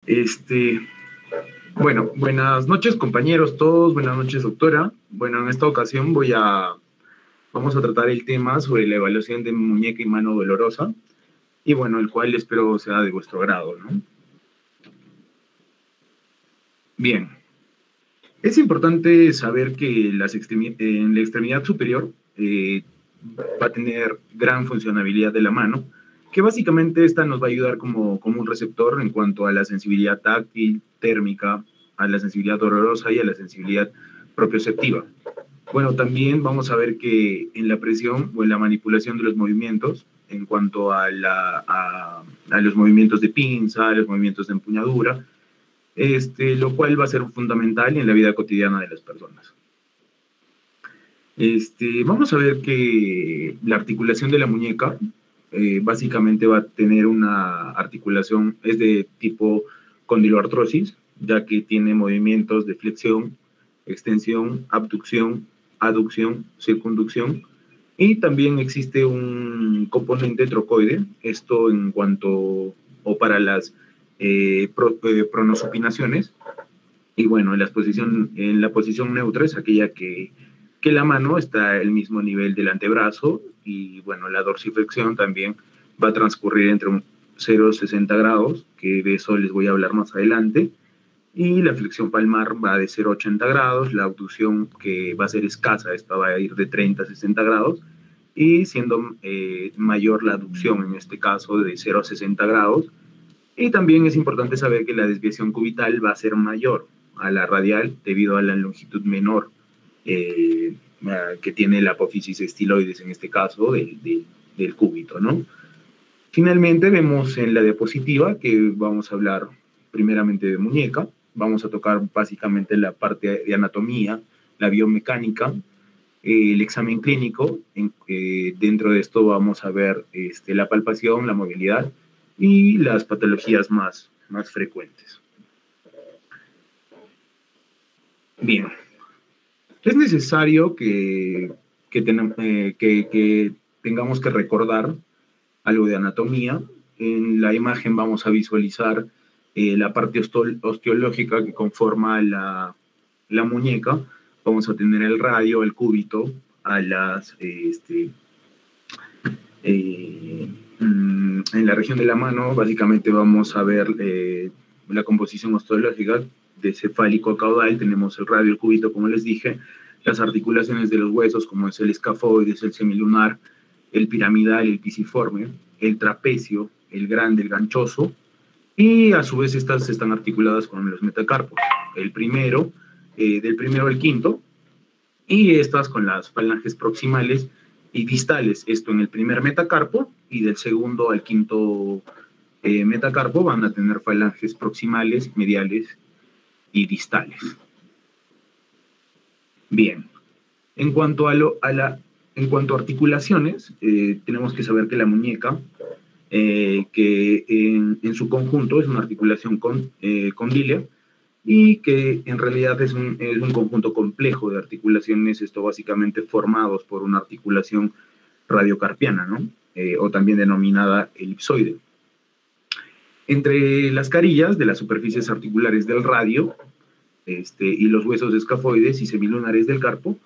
Este, bueno, buenas noches compañeros todos, buenas noches doctora. Bueno, en esta ocasión vamos a tratar el tema sobre la evaluación de muñeca y mano dolorosa, y bueno, el cual espero sea de vuestro agrado, ¿no? Bien, es importante saber que en la extremidad superior va a tener gran funcionalidad de la mano, que básicamente esta nos va a ayudar como un receptor en cuanto a la sensibilidad táctil, térmica, a la sensibilidad dolorosa y a la sensibilidad propioceptiva. Bueno, también vamos a ver que en la presión o en la manipulación de los movimientos, en cuanto a los movimientos de pinza, a los movimientos de empuñadura, lo cual va a ser fundamental en la vida cotidiana de las personas. Vamos a ver que la articulación de la muñeca básicamente va a tener una articulación, es de tipo condiloartrosis, ya que tiene movimientos de flexión, extensión, abducción, aducción, circunducción, y también existe un componente trocoide, esto en cuanto o para las pronosupinaciones, y bueno, en la posición neutra es aquella que la mano está al mismo nivel del antebrazo, y bueno, la dorsiflexión también va a transcurrir entre 0,60 grados, que de eso les voy a hablar más adelante, y la flexión palmar va de 0,80 grados, la abducción que va a ser escasa, esta va a ir de 30 a 60 grados, y siendo mayor la aducción, en este caso de 0 a 60 grados, y también es importante saber que la desviación cubital va a ser mayor a la radial debido a la longitud menor que tiene la apófisis estiloides, en este caso del cúbito, ¿no? Finalmente vemos en la diapositiva que vamos a hablar primeramente de muñeca, vamos a tocar básicamente la parte de anatomía, la biomecánica, el examen clínico, dentro de esto vamos a ver la palpación, la movilidad y las patologías más frecuentes. Bien, es necesario que tengamos que recordar algo de anatomía. En la imagen vamos a visualizar la parte osteológica que conforma la muñeca. Vamos a tener el radio, el cúbito, en la región de la mano básicamente vamos a ver la composición osteológica de cefálico a caudal. Tenemos el radio, el cúbito, como les dije, las articulaciones de los huesos, como es el escafoides, el semilunar, el piramidal, el pisiforme, el trapecio, el grande, el ganchoso, y a su vez estas están articuladas con los metacarpos, del primero al quinto, y estas con las falanges proximales y distales, esto en el primer metacarpo, y del segundo al quinto metacarpo van a tener falanges proximales, mediales y distales. Bien, en cuanto a articulaciones, tenemos que saber que la muñeca, que en su conjunto es una articulación condyle, y que en realidad es un conjunto complejo de articulaciones, esto básicamente formados por una articulación radiocarpiana, ¿no? O también denominada elipsoide. Entre las carillas de las superficies articulares del radio y los huesos escafoides y semilunares del carpo,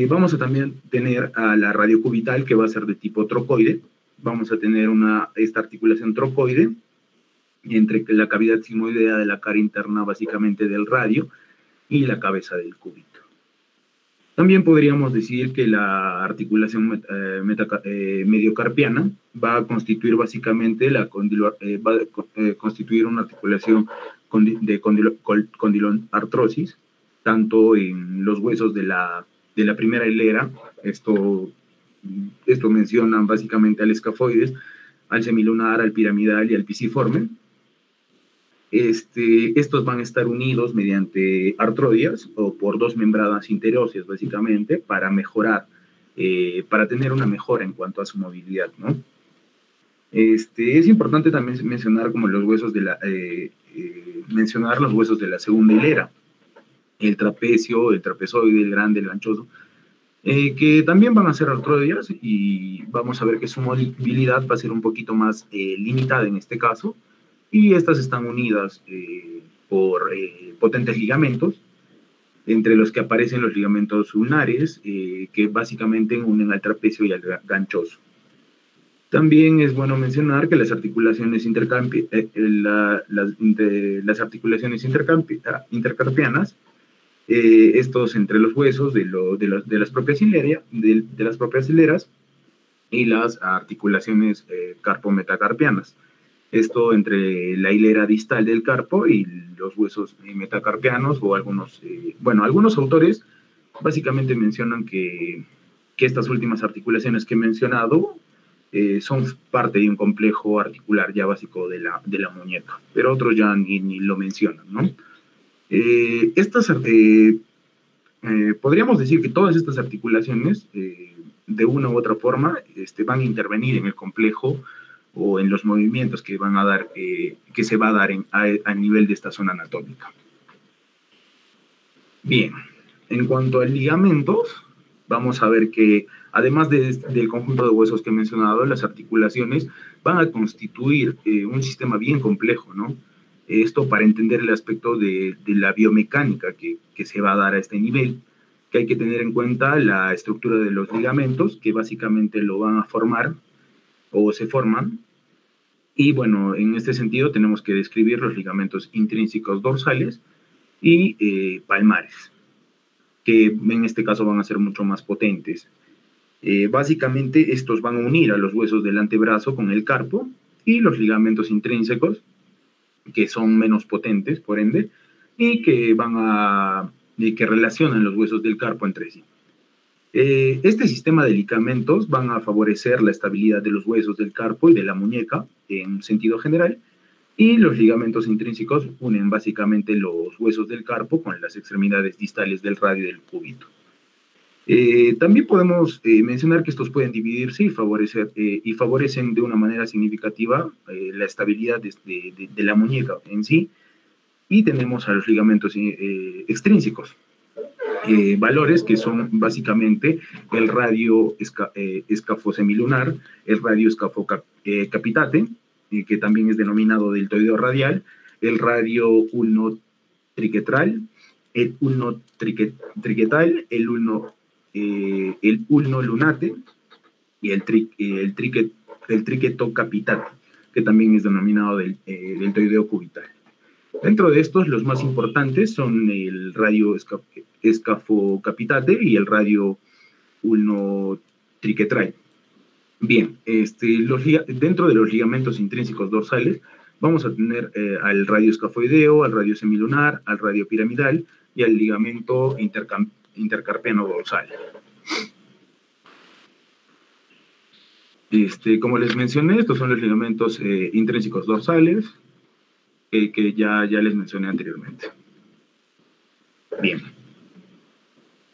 vamos a también tener a la radiocubital, que va a ser de tipo trocoide. Vamos a tener esta articulación trocoide entre la cavidad sigmoidea de la cara interna básicamente del radio y la cabeza del cúbito. También podríamos decir que la articulación mediocarpiana va a constituir básicamente constituir una articulación de condiloartrosis, tanto en los huesos de la primera hilera. Esto mencionan básicamente al escafoides, al semilunar, al piramidal y al pisiforme. Estos van a estar unidos mediante artrodias o por dos membranas interóseas, básicamente, para mejorar, para tener una mejora en cuanto a su movilidad, ¿no? Es importante también mencionar como los huesos de la segunda hilera, el trapecio, el trapezoide, el grande, el ganchoso, que también van a ser artrodias, y vamos a ver que su movilidad va a ser un poquito más limitada en este caso, y estas están unidas por potentes ligamentos, entre los que aparecen los ligamentos ulnares, que básicamente unen al trapecio y al ganchoso. También es bueno mencionar que las articulaciones intercarpianas, estos entre los huesos de las propias hileras y las articulaciones carpo-metacarpianas. Esto entre la hilera distal del carpo y los huesos metacarpianos, o algunos autores básicamente mencionan que estas últimas articulaciones que he mencionado son parte de un complejo articular ya básico de la muñeca, pero otros ya ni lo mencionan, ¿no? Podríamos decir que todas estas articulaciones, de una u otra forma, van a intervenir en el complejo o en los movimientos que se va a dar a nivel de esta zona anatómica. Bien, en cuanto a ligamentos, vamos a ver que además del conjunto de huesos que he mencionado, las articulaciones van a constituir un sistema bien complejo, ¿no? Esto para entender el aspecto de la biomecánica que se va a dar a este nivel, que hay que tener en cuenta la estructura de los ligamentos, que básicamente lo van a formar o se forman. Y bueno, en este sentido tenemos que describir los ligamentos intrínsecos dorsales y palmares, que en este caso van a ser mucho más potentes. Básicamente estos van a unir a los huesos del antebrazo con el carpo, y los ligamentos intrínsecos, que son menos potentes, por ende, y que relacionan los huesos del carpo entre sí. Este sistema de ligamentos van a favorecer la estabilidad de los huesos del carpo y de la muñeca en sentido general, y los ligamentos intrínsecos unen básicamente los huesos del carpo con las extremidades distales del radio y del cúbito. También podemos mencionar que estos pueden dividirse y favorecen de una manera significativa la estabilidad de la muñeca en sí. Y tenemos a los ligamentos extrínsecos, valores que son básicamente el radio escafosemilunar, el radio escafocapitate, que también es denominado deltoideo radial, el radio ulnotriquetral, el ulnotriquetal, el ulnolunate y el triquetocapitate, que también es denominado deltoideo cubital. Dentro de estos, los más importantes son el radio escafocapitate y el radio ulnotriquetral. Bien, dentro de los ligamentos intrínsecos dorsales vamos a tener al radio escafoideo, al radio semilunar, al radio piramidal y al ligamento intercarpiano dorsal. Como les mencioné, estos son los ligamentos intrínsecos dorsales, que ya les mencioné anteriormente. Bien.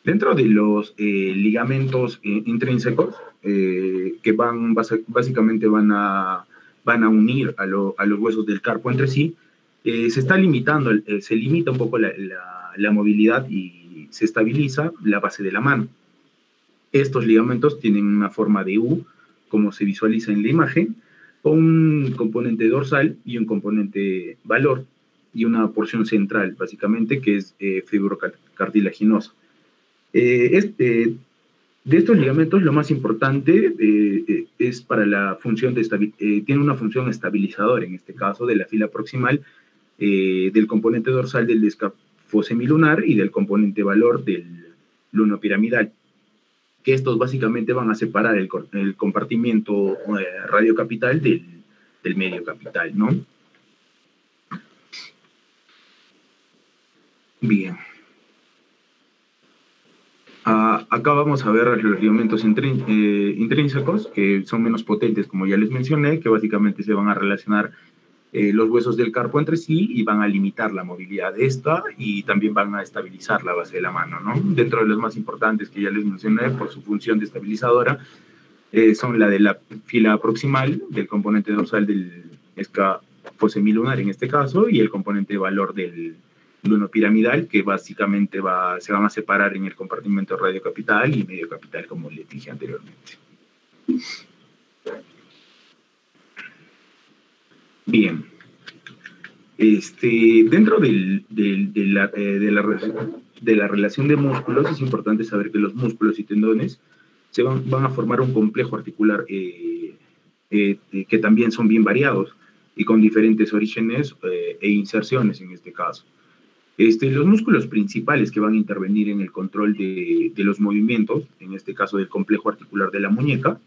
Dentro de los ligamentos intrínsecos, que básicamente van a unir a los huesos del carpo entre sí, se limita un poco la movilidad y se estabiliza la base de la mano. Estos ligamentos tienen una forma de U, como se visualiza en la imagen, con un componente dorsal y un componente valor, y una porción central, básicamente, que es fibrocartilaginosa. De estos ligamentos, lo más importante es para la función tiene una función estabilizadora, en este caso, de la fila proximal del componente dorsal del escafosemilunar y del componente valor del lunopiramidal, que estos básicamente van a separar el compartimiento radiocapital del medio capital, ¿no? Bien. Acá vamos a ver los ligamentos intrínsecos, que son menos potentes, como ya les mencioné, que básicamente se van a relacionar los huesos del carpo entre sí y van a limitar la movilidad de esta, y también van a estabilizar la base de la mano, ¿no? Dentro de los más importantes que ya les mencioné por su función de estabilizadora, son la de la fila proximal del componente dorsal del escafosemilunar en este caso, y el componente valor del lunopiramidal, que básicamente se van a separar en el compartimento radiocapital y medio capital, como les dije anteriormente. Bien, Dentro de la relación de músculos, es importante saber que los músculos y tendones van a formar un complejo articular que también son bien variados y con diferentes orígenes e inserciones en este caso. Los músculos principales que van a intervenir en el control de los movimientos, en este caso del complejo articular de la muñeca,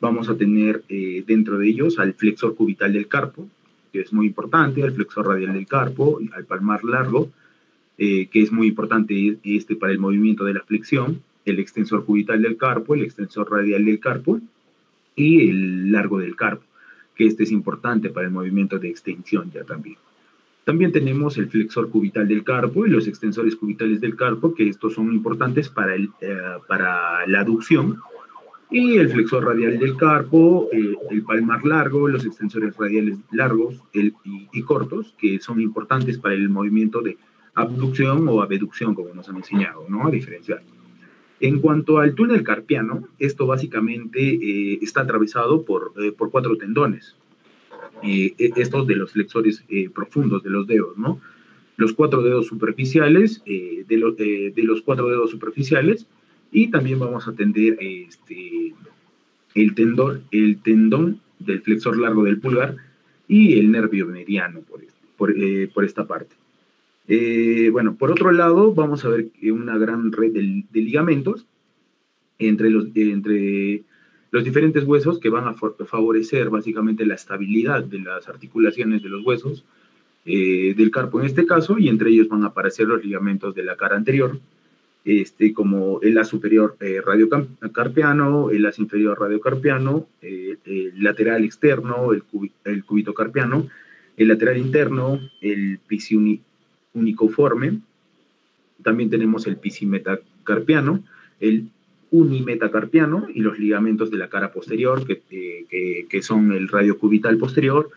vamos a tener dentro de ellos al flexor cubital del carpo, que es muy importante, al flexor radial del carpo, al palmar largo, que es muy importante para el movimiento de la flexión, el extensor cubital del carpo, el extensor radial del carpo y el largo del carpo, que es importante para el movimiento de extensión ya también. También tenemos el flexor cubital del carpo y los extensores cubitales del carpo, que estos son importantes para la aducción, y el flexor radial del carpo, el palmar largo, los extensores radiales largos y cortos, que son importantes para el movimiento de abducción o abducción, como nos han enseñado, ¿no? A diferenciar. En cuanto al túnel carpiano, esto básicamente está atravesado por 4 tendones, estos de los flexores profundos de los dedos, ¿no? Los 4 dedos superficiales, de los 4 dedos superficiales, y también vamos a atender el tendón del flexor largo del pulgar y el nervio mediano por esta parte. Bueno, por otro lado, vamos a ver una gran red de ligamentos entre los diferentes huesos que van a favorecer básicamente la estabilidad de las articulaciones de los huesos del carpo en este caso, y entre ellos van a aparecer los ligamentos de la cara anterior, como el as superior radiocarpiano, el as inferior radiocarpiano, el lateral externo, el cúbito-carpiano, el lateral interno, el pisiunicoforme, también tenemos el pisimetacarpiano, el unimetacarpiano y los ligamentos de la cara posterior, que son el radiocubital posterior,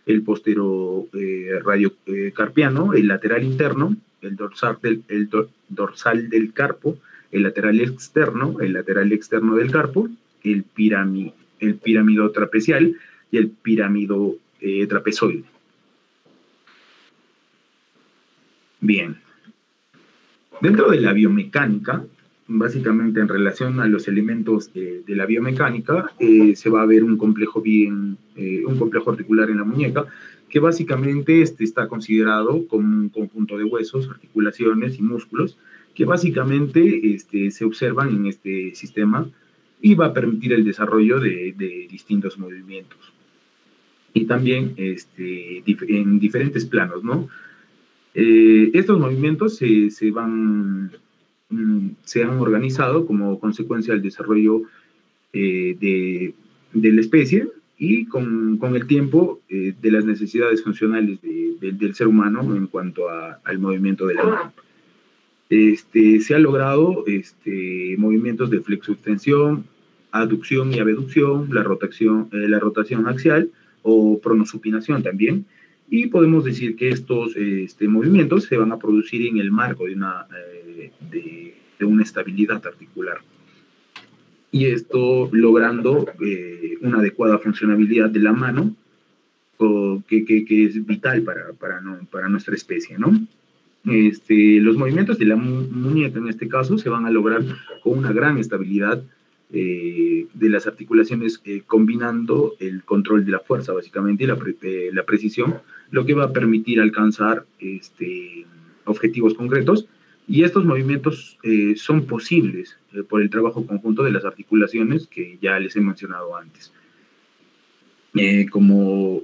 el postero radiocarpiano, el lateral interno, el dorsal del carpo, el lateral externo del carpo, el pirámido trapecial y el pirámido trapezoide. Bien. Dentro de la biomecánica, básicamente en relación a los elementos de la biomecánica, se va a ver un complejo articular en la muñeca, que básicamente está considerado como un conjunto de huesos, articulaciones y músculos, que básicamente se observan en este sistema y va a permitir el desarrollo de distintos movimientos. Y también en diferentes planos, ¿no? Estos movimientos se han organizado como consecuencia del desarrollo de la especie y con el tiempo de las necesidades funcionales del ser humano en cuanto al movimiento de la mano. Se ha logrado movimientos de flexoextensión, aducción y abducción, la rotación axial o pronosupinación también, y podemos decir que estos movimientos se van a producir en el marco de una estabilidad articular. Y esto logrando una adecuada funcionabilidad de la mano, que es vital para nuestra especie, ¿no? Los movimientos de la muñeca en este caso se van a lograr con una gran estabilidad de las articulaciones, combinando el control de la fuerza básicamente y la precisión, lo que va a permitir alcanzar objetivos concretos. Y estos movimientos son posibles por el trabajo conjunto de las articulaciones que ya les he mencionado antes, como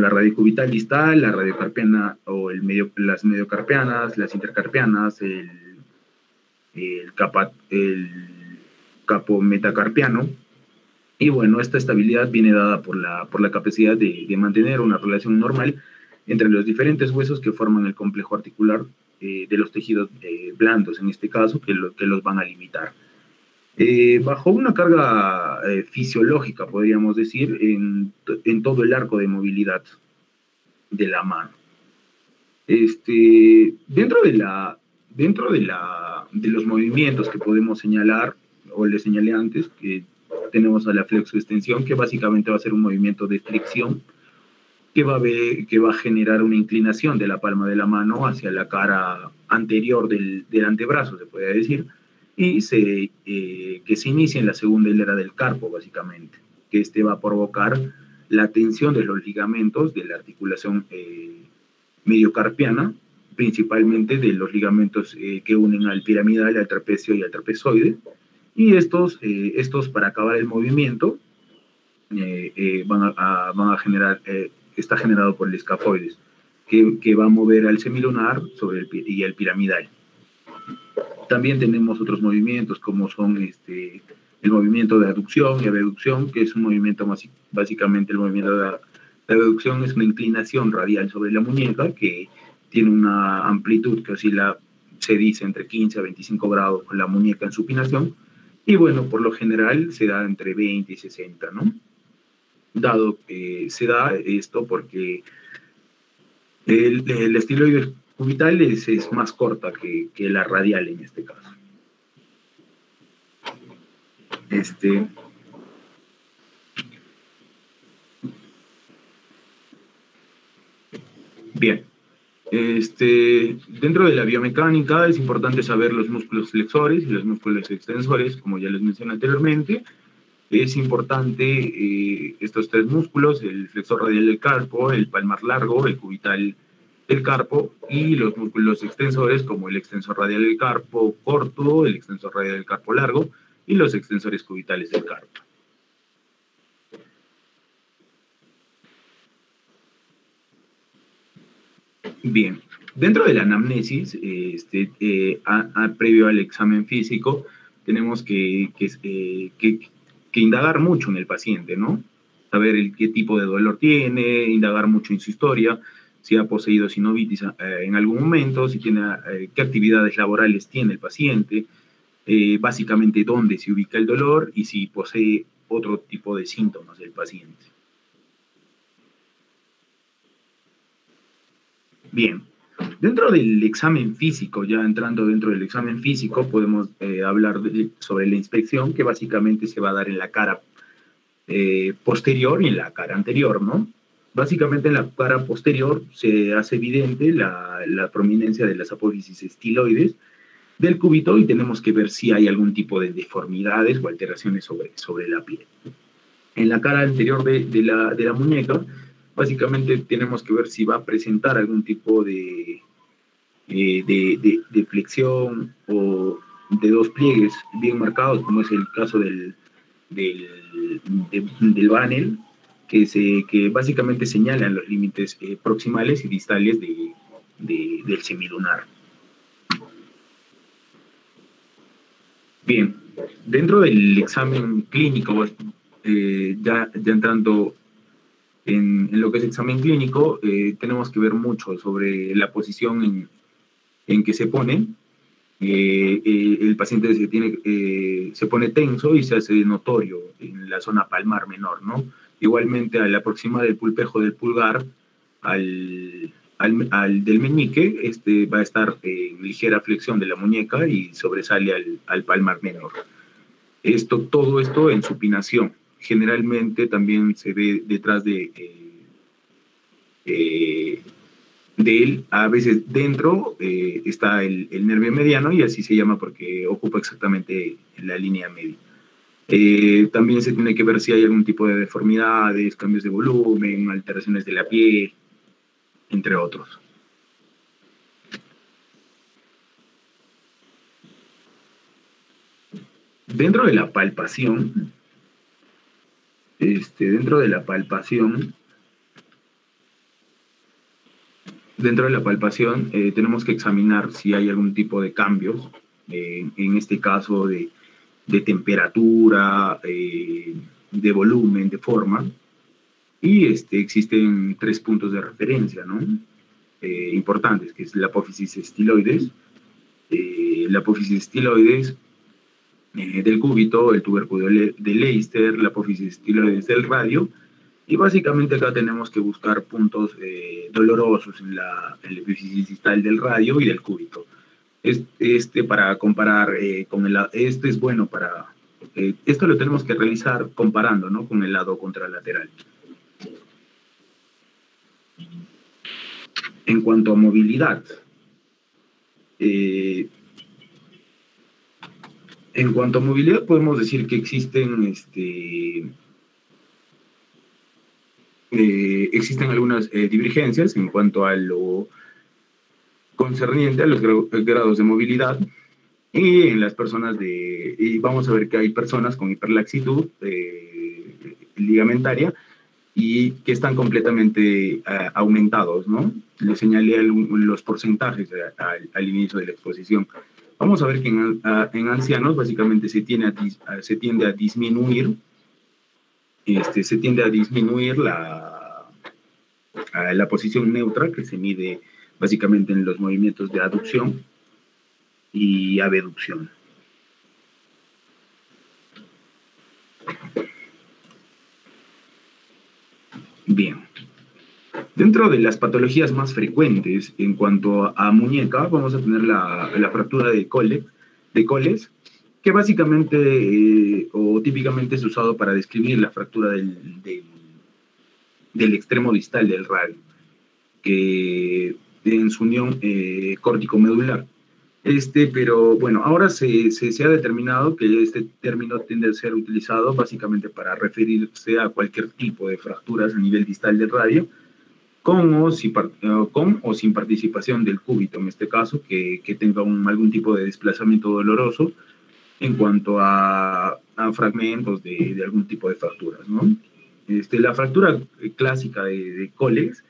la radiocubital distal, la radiocarpiana o las mediocarpianas, las intercarpianas, el capometacarpiano. Y bueno, esta estabilidad viene dada por la capacidad de mantener una relación normal entre los diferentes huesos que forman el complejo articular de los tejidos blandos, en este caso, que los van a limitar. Bajo una carga fisiológica, podríamos decir, en todo el arco de movilidad de la mano. Dentro de los movimientos que podemos señalar, o les señalé antes, que tenemos a la flexoextensión, que básicamente va a ser un movimiento de flexión, que va a generar una inclinación de la palma de la mano hacia la cara anterior del antebrazo, se puede decir, y que se inicia en la segunda hilera del carpo, básicamente, que este va a provocar la tensión de los ligamentos de la articulación mediocarpiana, principalmente de los ligamentos que unen al piramidal, al trapecio y al trapezoide, y estos para acabar el movimiento, van a generar, está generado por el escafoides, que va a mover al semilunar y el piramidal. También tenemos otros movimientos como son el movimiento de aducción y abducción, que es un movimiento básicamente el movimiento de abducción es una inclinación radial sobre la muñeca que tiene una amplitud que oscila, se dice, entre 15 a 25 grados con la muñeca en supinación, y bueno, por lo general se da entre 20 y 60, ¿no? Dado que se da esto porque el estiloide cubital es más corta que la radial en este caso. Bien. Dentro de la biomecánica es importante saber los músculos flexores y los músculos extensores, como ya les mencioné anteriormente. Es importante estos tres músculos, el flexor radial del carpo, el palmar largo, el cubital del carpo, y los músculos extensores como el extensor radial del carpo corto, el extensor radial del carpo largo y los extensores cubitales del carpo. Bien, dentro de la anamnesis, previo al examen físico, tenemos que indagar mucho en el paciente, ¿no? Saber qué tipo de dolor tiene, indagar mucho en su historia, si ha poseído sinovitis en algún momento, si tiene, qué actividades laborales tiene el paciente, básicamente dónde se ubica el dolor y si posee otro tipo de síntomas del paciente. Bien, dentro del examen físico, ya entrando dentro del examen físico, podemos hablar sobre la inspección, que básicamente se va a dar en la cara posterior y en la cara anterior, ¿no? Básicamente en la cara posterior se hace evidente la prominencia de las apófisis estiloides del cúbito y tenemos que ver si hay algún tipo de deformidades o alteraciones sobre la piel. En la cara anterior de la muñeca, básicamente tenemos que ver si va a presentar algún tipo de flexión o de dos pliegues bien marcados, como es el caso del Banel, que básicamente señalan los límites proximales y distales del semilunar. Bien, dentro del examen clínico, ya entrando en lo que es examen clínico, tenemos que ver mucho sobre la posición en que se pone. El paciente se pone tenso y se hace notorio en la zona palmar menor, ¿no? Igualmente, al aproximar el pulpejo del pulgar al del meñique, va a estar en ligera flexión de la muñeca y sobresale al palmar menor. Todo esto en supinación. Generalmente también se ve detrás de él, a veces dentro está el nervio mediano y así se llama porque ocupa exactamente la línea media. También se tiene que ver si hay algún tipo de deformidades, cambios de volumen, alteraciones de la piel, entre otros. Dentro de la palpación, tenemos que examinar si hay algún tipo de cambios, en este caso de temperatura, de volumen, de forma, y existen 3 puntos de referencia, ¿no? Importantes, que es la apófisis estiloides, del cúbito, el tubérculo de Leicester, la apófisis estiloides del radio, y básicamente acá tenemos que buscar puntos dolorosos en la epífisis distal del radio y del cúbito. Para comparar con es bueno para... esto lo tenemos que realizar comparando, ¿no?, con el lado contralateral. En cuanto a movilidad, eh, podemos decir que existen algunas divergencias en cuanto a lo concerniente a los grados de movilidad y en las personas y vamos a ver que hay personas con hiperlaxitud ligamentaria y que están completamente aumentados, ¿no? Les señalé los porcentajes al inicio de la exposición. Vamos a ver que en ancianos básicamente se tiende a disminuir, la posición neutra que se mide básicamente en los movimientos de aducción y abducción. Bien. Dentro de las patologías más frecuentes en cuanto a muñeca, vamos a tener la fractura de coles, que básicamente o típicamente es usado para describir la fractura del extremo distal del radio, que en su unión córtico-medular. Pero bueno, ahora se ha determinado que este término tiende a ser utilizado básicamente para referirse a cualquier tipo de fracturas a nivel distal del radio, con o sin participación del cúbito, en este caso, que tenga algún tipo de desplazamiento doloroso en cuanto a fragmentos de algún tipo de fracturas, ¿no? La fractura clásica de Coles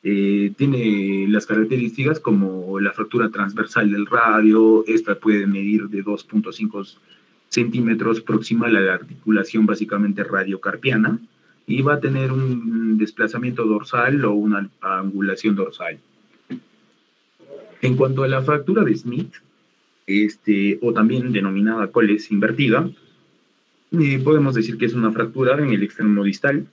tiene las características como la fractura transversal del radio. Esta puede medir de 2.5 centímetros proximal a la articulación básicamente radiocarpiana y va a tener un desplazamiento dorsal o una angulación dorsal. En cuanto a la fractura de Smith, o también denominada Coles invertida, podemos decir que es una fractura en el extremo distal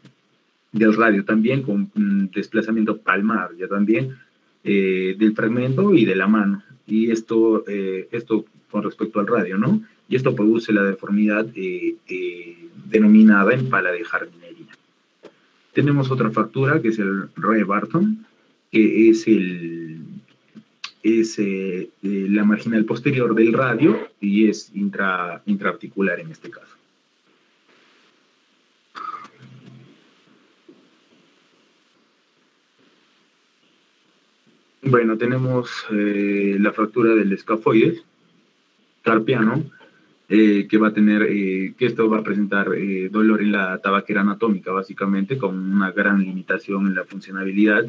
del radio también, con desplazamiento palmar ya también, del fragmento y de la mano. Y esto con respecto al radio, ¿no? Y esto produce la deformidad denominada empala de jardinería. Tenemos otra fractura que es el Roe-Barton, que es la marginal posterior del radio y es intraarticular en este caso. Bueno, tenemos la fractura del escafoides carpiano, que va a tener, que esto va a presentar dolor en la tabaquera anatómica, básicamente, con una gran limitación en la funcionabilidad.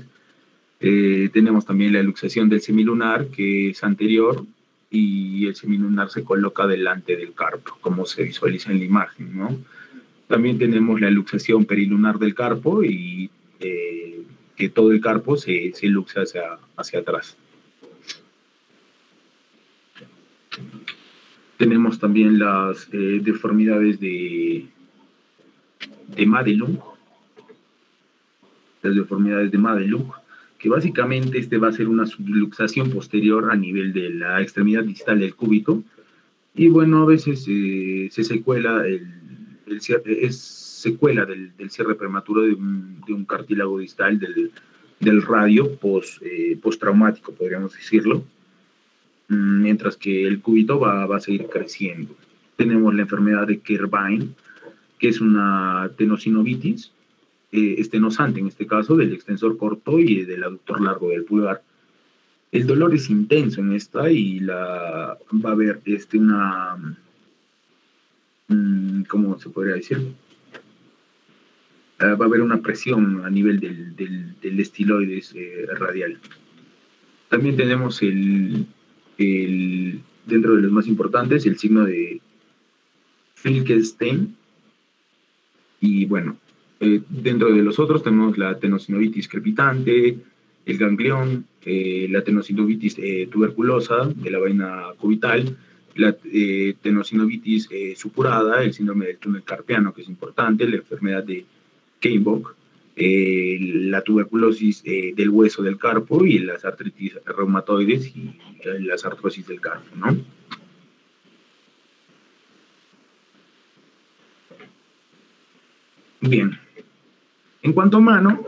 Tenemos también la luxación del semilunar, que es anterior, y el semilunar se coloca delante del carpo, como se visualiza en la imagen, ¿no? También tenemos la luxación perilunar del carpo y que todo el carpo se luxa hacia atrás. Tenemos también las deformidades de Madelung, las deformidades de Madelung, que básicamente va a ser una subluxación posterior a nivel de la extremidad distal del cúbito, y bueno, a veces se secuela es secuela del cierre prematuro de un cartílago distal del radio postraumático, podríamos decirlo, mientras que el cúbito va a seguir creciendo. Tenemos la enfermedad de Kervine, que es una tenosinovitis estenosante, en este caso, del extensor corto y del aductor largo del pulgar. El dolor es intenso en esta y va a haber ¿cómo se podría decir? Va a haber una presión a nivel del estiloides radial. También tenemos dentro de los más importantes, el signo de Finkelstein. Y bueno, dentro de los otros tenemos la tenosinovitis crepitante, el ganglión, la tenosinovitis tuberculosa de la vaina cubital, la tenosinovitis supurada, el síndrome del túnel carpiano, que es importante, la enfermedad de Kienbock, la tuberculosis del hueso del carpo y las artritis reumatoides y las artrosis del carpo, ¿no? Bien. En cuanto a mano,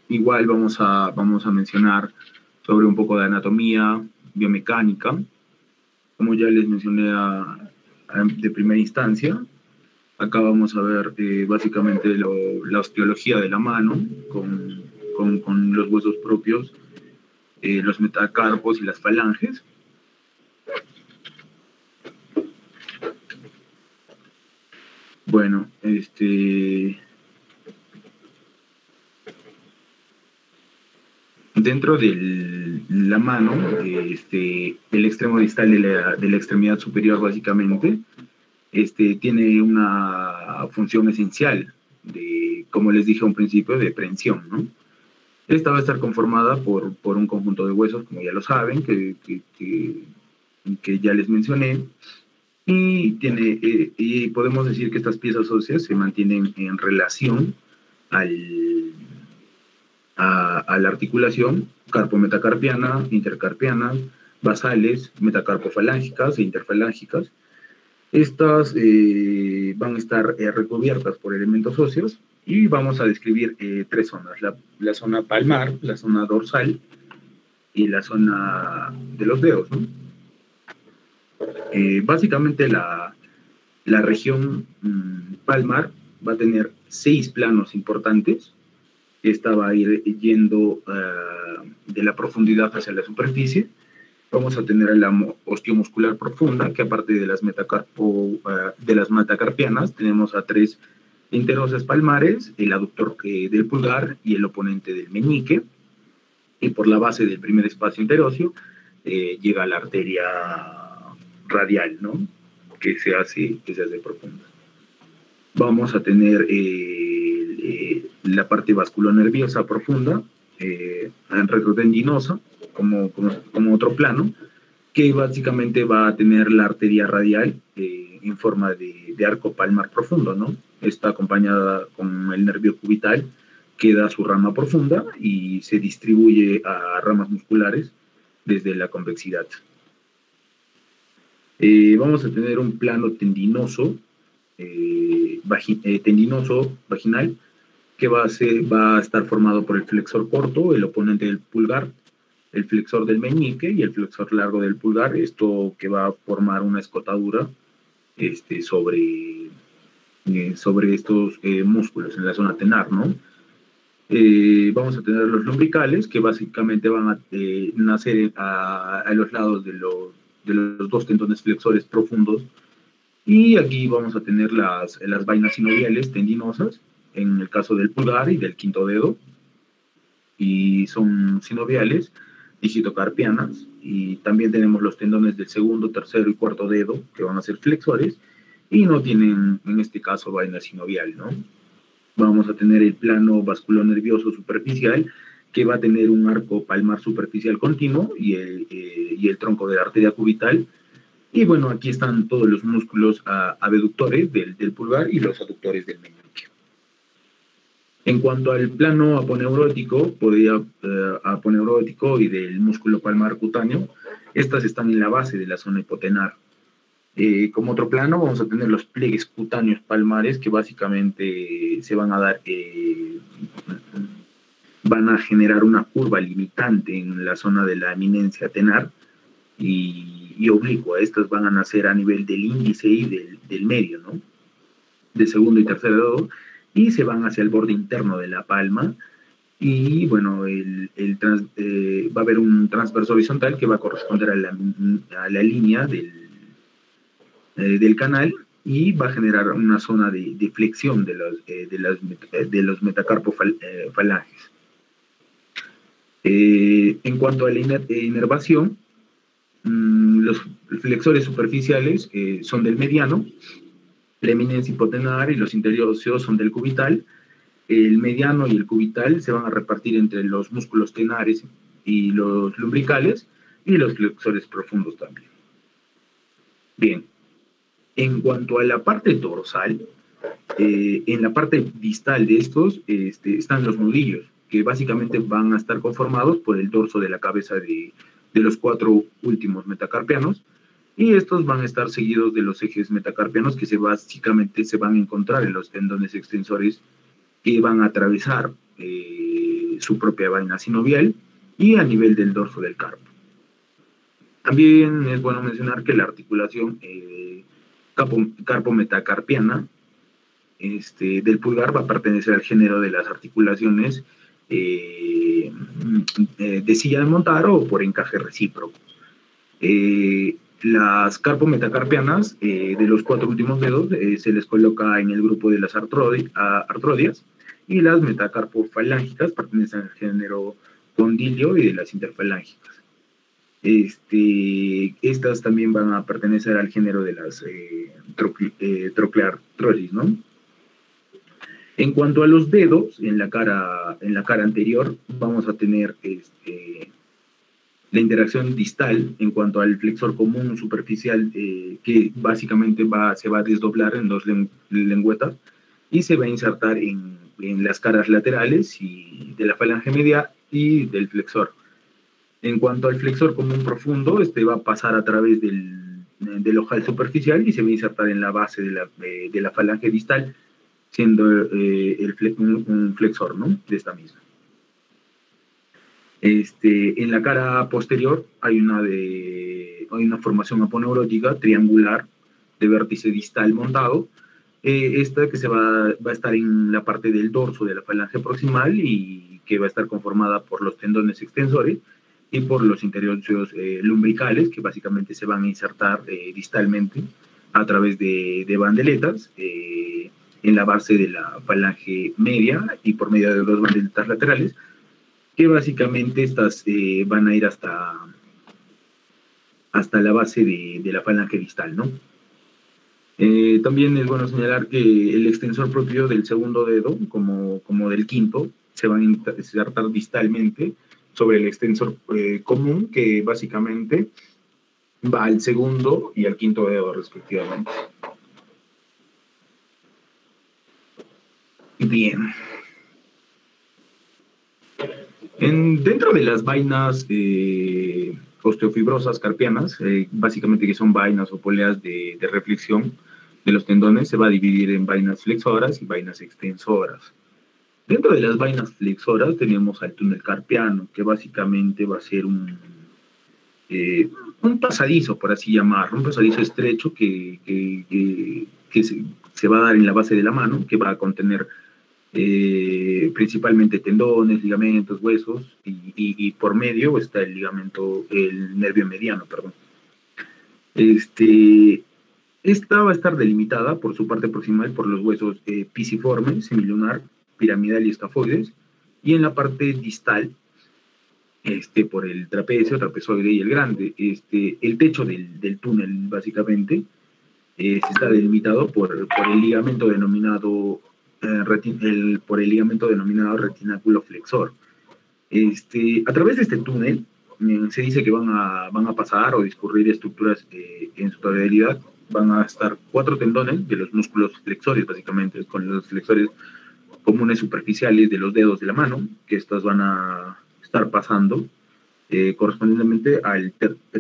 igual vamos a mencionar sobre un poco de anatomía, biomecánica. Como ya les mencioné de primera instancia, acá vamos a ver básicamente la osteología de la mano con los huesos propios, los metacarpos y las falanges. Bueno, dentro de la mano, el extremo distal de la extremidad superior básicamente, tiene una función esencial de, como les dije a un principio, de prehensión, ¿no? Esta va a estar conformada por un conjunto de huesos, como ya lo saben, que ya les mencioné, y podemos decir que estas piezas óseas se mantienen en relación a la articulación carpo-metacarpiana, intercarpiana, basales, metacarpofalángicas e interfalángicas. Estas van a estar recubiertas por elementos óseos y vamos a describir tres zonas: la zona palmar, la zona dorsal y la zona de los dedos, ¿no? Básicamente la región palmar va a tener 6 planos importantes. Esta va a ir yendo de la profundidad hacia la superficie. Vamos a tener la osteomuscular profunda, que aparte de las metacarpianas, tenemos a 3 interosas palmares, el aductor del pulgar y el oponente del meñique, y por la base del primer espacio interóseo llega la arteria radial, ¿no? que se hace profunda. Vamos a tener la parte vasculonerviosa profunda, retrotendinosa, como otro plano, que básicamente va a tener la arteria radial en forma de arco palmar profundo, ¿no? Está acompañada con el nervio cubital, que da su rama profunda y se distribuye a ramas musculares desde la convexidad. Vamos a tener un plano tendinoso, tendinoso vaginal, que va a estar formado por el flexor corto, el oponente del pulgar, el flexor del meñique y el flexor largo del pulgar. Esto que va a formar una escotadura sobre estos músculos en la zona tenar, ¿no? Vamos a tener los lumbricales, que básicamente van a nacer a los lados de los 2 tendones flexores profundos, y aquí vamos a tener las vainas sinoviales tendinosas, en el caso del pulgar y del quinto dedo, y son sinoviales, digitocarpianas, y también tenemos los tendones del segundo, tercero y cuarto dedo, que van a ser flexores, y no tienen, en este caso, vaina sinovial, ¿no? Vamos a tener el plano vasculonervioso superficial, que va a tener un arco palmar superficial continuo y el tronco de la arteria cubital. Y bueno, aquí están todos los músculos abductores del pulgar y los aductores del meñique. En cuanto al plano aponeurótico y del músculo palmar cutáneo, estas están en la base de la zona hipotenar. Como otro plano vamos a tener los pliegues cutáneos palmares, que básicamente se van a dar, van a generar una curva limitante en la zona de la eminencia tenar y oblicua. Estas van a nacer a nivel del índice y del medio, ¿no? De segundo y tercer dedo, y se van hacia el borde interno de la palma. Y bueno, va a haber un transverso horizontal que va a corresponder a la línea del canal, y va a generar una zona de flexión de los metacarpofalanges. En cuanto a la inervación, los flexores superficiales son del mediano, la eminencia hipotenar y los interóseos son del cubital. El mediano y el cubital se van a repartir entre los músculos tenares y los lumbricales, y los flexores profundos también. Bien. En cuanto a la parte dorsal, en la parte distal de estos están los nudillos, que básicamente van a estar conformados por el dorso de la cabeza de los 4 últimos metacarpianos, y estos van a estar seguidos de los ejes metacarpianos, que básicamente se van a encontrar en los tendones extensores, que van a atravesar su propia vaina sinovial y a nivel del dorso del carpo. También es bueno mencionar que la articulación carpo-metacarpiana del pulgar va a pertenecer al género de las articulaciones de silla de montar o por encaje recíproco. Las carpo-metacarpianas de los 4 últimos dedos se les coloca en el grupo de las artrodias, y las metacarpofalángicas pertenecen al género condilio y de las interfalángicas. Estas también van a pertenecer al género de las trocleartrosis, ¿no? En cuanto a los dedos, en la cara anterior vamos a tener la interacción distal en cuanto al flexor común superficial, que básicamente se va a desdoblar en 2 lengüetas y se va a insertar en las caras laterales y de la falange media y del flexor. En cuanto al flexor común profundo, va a pasar a través del ojal superficial y se va a insertar en la base de la falange distal, siendo un flexor, ¿no?, de esta misma. En la cara posterior hay una formación aponeurótica triangular de vértice distal montado, esta que va a estar en la parte del dorso de la falange proximal y que va a estar conformada por los tendones extensores y por los interocios lumbricales, que básicamente se van a insertar distalmente a través de bandeletas en la base de la falange media y por medio de 2 bandeletas laterales, que básicamente estas van a ir hasta la base de la falange distal, ¿no? También es bueno señalar que el extensor propio del segundo dedo, como del quinto, se van a insertar distalmente sobre el extensor común, que básicamente va al segundo y al quinto dedo respectivamente. Bien. Dentro de las vainas osteofibrosas carpianas, básicamente que son vainas o poleas de reflexión de los tendones, se va a dividir en vainas flexoras y vainas extensoras. Dentro de las vainas flexoras tenemos al túnel carpiano, que básicamente va a ser un pasadizo, por así llamarlo, un pasadizo estrecho que se va a dar en la base de la mano, que va a contener principalmente tendones, ligamentos, huesos, y por medio está el nervio mediano, perdón. Esta va a estar delimitada por su parte proximal por los huesos pisiforme, semilunar, piramidal y escafoides, y en la parte distal por el trapecio, trapezoide y el grande. El techo del túnel básicamente se está delimitado por el ligamento denominado retináculo flexor. A través de este túnel se dice que van a pasar o discurrir estructuras en su totalidad. Van a estar 4 tendones de los músculos flexores, básicamente, con los flexores comunes superficiales de los dedos de la mano, que estas van a estar pasando correspondientemente al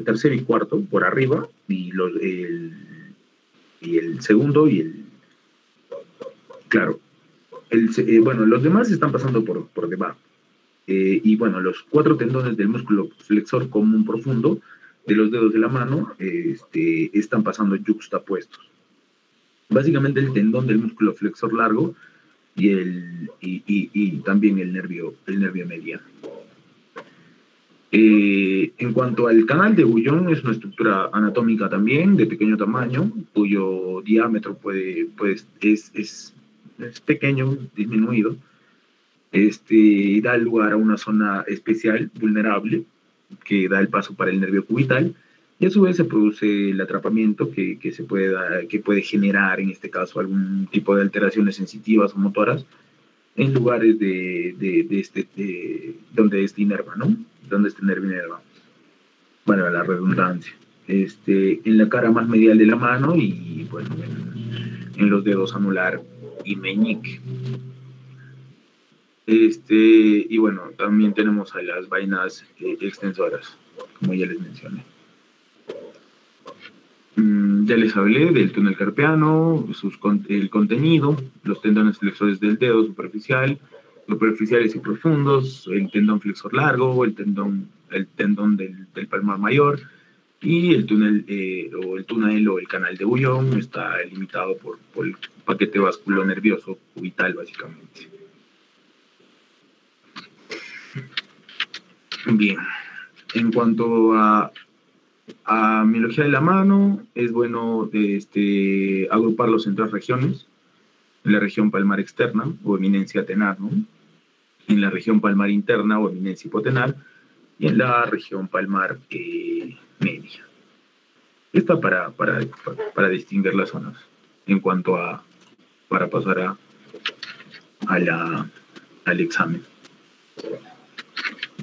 tercer y cuarto por arriba, y el segundo y claro, bueno, los demás están pasando por debajo. Y bueno, los 4 tendones del músculo flexor común profundo de los dedos de la mano están pasando yuxtapuestos. Básicamente el tendón del músculo flexor largo y también el nervio mediano. En cuanto al canal de Boullon, es una estructura anatómica también de pequeño tamaño, cuyo diámetro es pequeño, disminuido. Da lugar a una zona especial, vulnerable, que da el paso para el nervio cubital, y a su vez se produce el atrapamiento que puede generar, en este caso, algún tipo de alteraciones sensitivas o motoras en lugares donde inerva, ¿no? Donde este nervio inerva. Bueno, la redundancia. En la cara más medial de la mano y, bueno, en los dedos anular y meñique. Y bueno, también tenemos a las vainas extensoras, como ya les mencioné. Ya les hablé del túnel carpiano, el contenido, los tendones flexores del dedo superficial, superficiales y profundos, el tendón flexor largo, el tendón del palmar mayor, y el túnel o el canal de Bouillon está limitado por el paquete vasculonervioso cubital, básicamente. Bien, en cuanto a miología de la mano, es bueno agruparlos en tres regiones: en la región palmar externa o eminencia tenar, ¿no? En la región palmar interna o eminencia hipotenar, y en la región palmar media. Esta para distinguir las zonas. En cuanto para pasar al examen.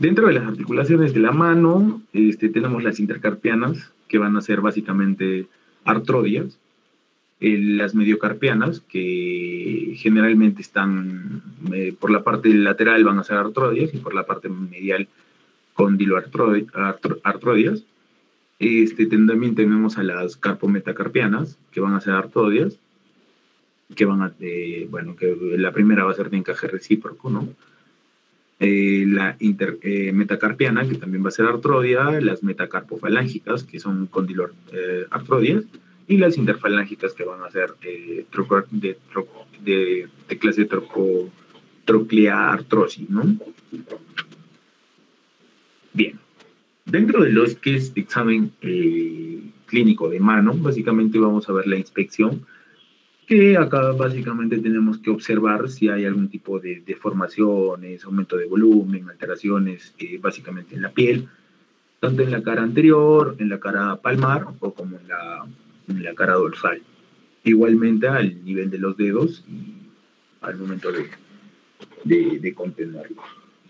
Dentro de las articulaciones de la mano, tenemos las intercarpianas, que van a ser básicamente artrodias, las mediocarpianas, que generalmente están por la parte lateral van a ser artrodias, y por la parte medial condiloartrodias. También tenemos a las carpometacarpianas, que van a ser artrodias, que que la primera va a ser de encaje recíproco, ¿no? La metacarpiana, que también va a ser artrodia, las metacarpofalángicas, que son condiloartrodias, y las interfalángicas, que van a ser de clase trocleartrosis, ¿no? Bien. Dentro de los que es examen clínico de mano, básicamente vamos a ver la inspección, que acá básicamente tenemos que observar si hay algún tipo de deformaciones, aumento de volumen, alteraciones básicamente en la piel, tanto en la cara anterior, en la cara palmar o como en la cara dorsal. Igualmente al nivel de los dedos y al momento de contenerlos.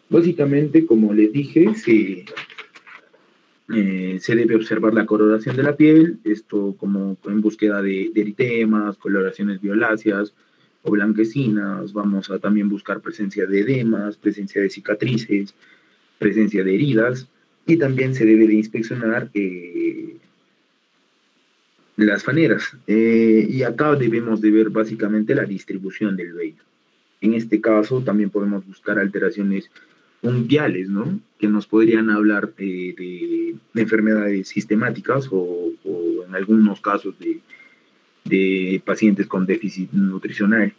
Básicamente, como les dije, se debe observar la coloración de la piel, esto como en búsqueda de eritemas, coloraciones violáceas o blanquecinas. Vamos a también buscar presencia de edemas, presencia de cicatrices, presencia de heridas, y también se debe de inspeccionar las faneras. Y acá debemos de ver básicamente la distribución del vello. En este caso también podemos buscar alteraciones mundiales, ¿no? Que nos podrían hablar de enfermedades sistemáticas o en algunos casos de pacientes con déficit nutricional.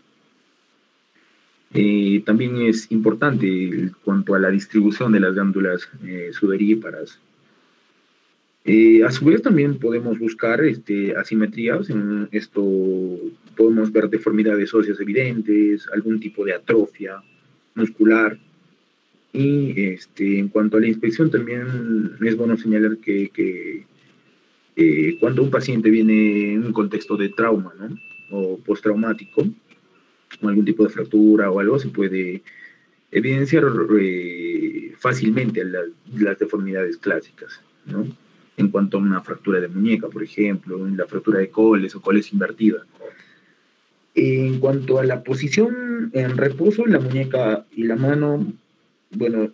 También es importante en cuanto a la distribución de las glándulas sudoríparas. A su vez también podemos buscar asimetrías. En esto podemos ver deformidades óseas evidentes, algún tipo de atrofia muscular. Y en cuanto a la inspección, también es bueno señalar que cuando un paciente viene en un contexto de trauma, ¿no? O postraumático, o algún tipo de fractura o algo, se puede evidenciar fácilmente las deformidades clásicas, ¿no? En cuanto a una fractura de muñeca, por ejemplo, en la fractura de coles o coles invertida. En cuanto a la posición en reposo, la muñeca y la mano, bueno,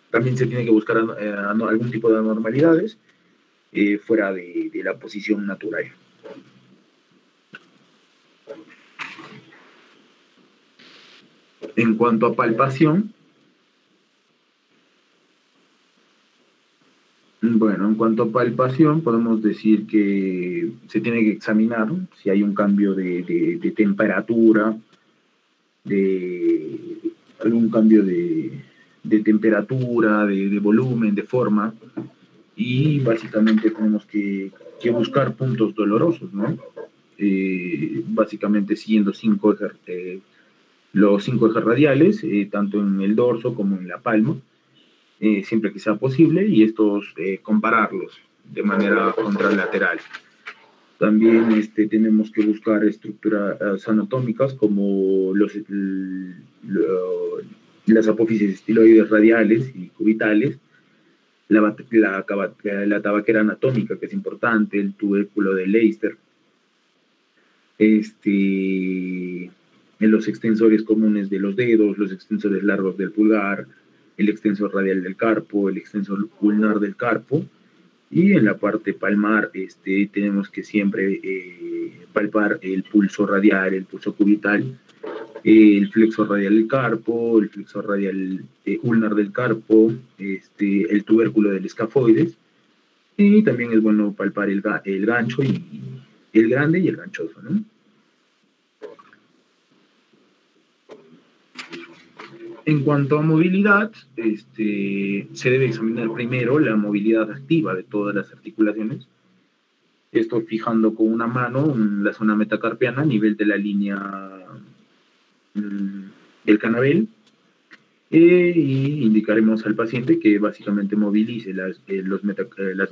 también se tiene que buscar algún tipo de anormalidades fuera de la posición natural. En cuanto a palpación, podemos decir que se tiene que examinar si hay un cambio de temperatura, algún cambio de temperatura, de volumen, de forma, y básicamente tenemos que buscar puntos dolorosos, ¿no? Básicamente siguiendo los 5 ejes radiales, tanto en el dorso como en la palma, siempre que sea posible, y estos compararlos de manera contralateral. También tenemos que buscar estructuras anatómicas como las apófisis estiloides radiales y cubitales, la tabaquera anatómica, que es importante, el tubérculo de Leicester, en los extensores comunes de los dedos, los extensores largos del pulgar, el extensor radial del carpo, el extensor ulnar del carpo. Y en la parte palmar tenemos que siempre palpar el pulso radial, el pulso cubital, el flexor radial del carpo, el flexor radial ulnar del carpo, el tubérculo del escafoides, y también es bueno palpar el gancho y el grande y el ganchoso, ¿no? En cuanto a movilidad, se debe examinar primero la movilidad activa de todas las articulaciones. Esto fijando con una mano la zona metacarpiana a nivel de la línea del canabel, y indicaremos al paciente que básicamente movilice las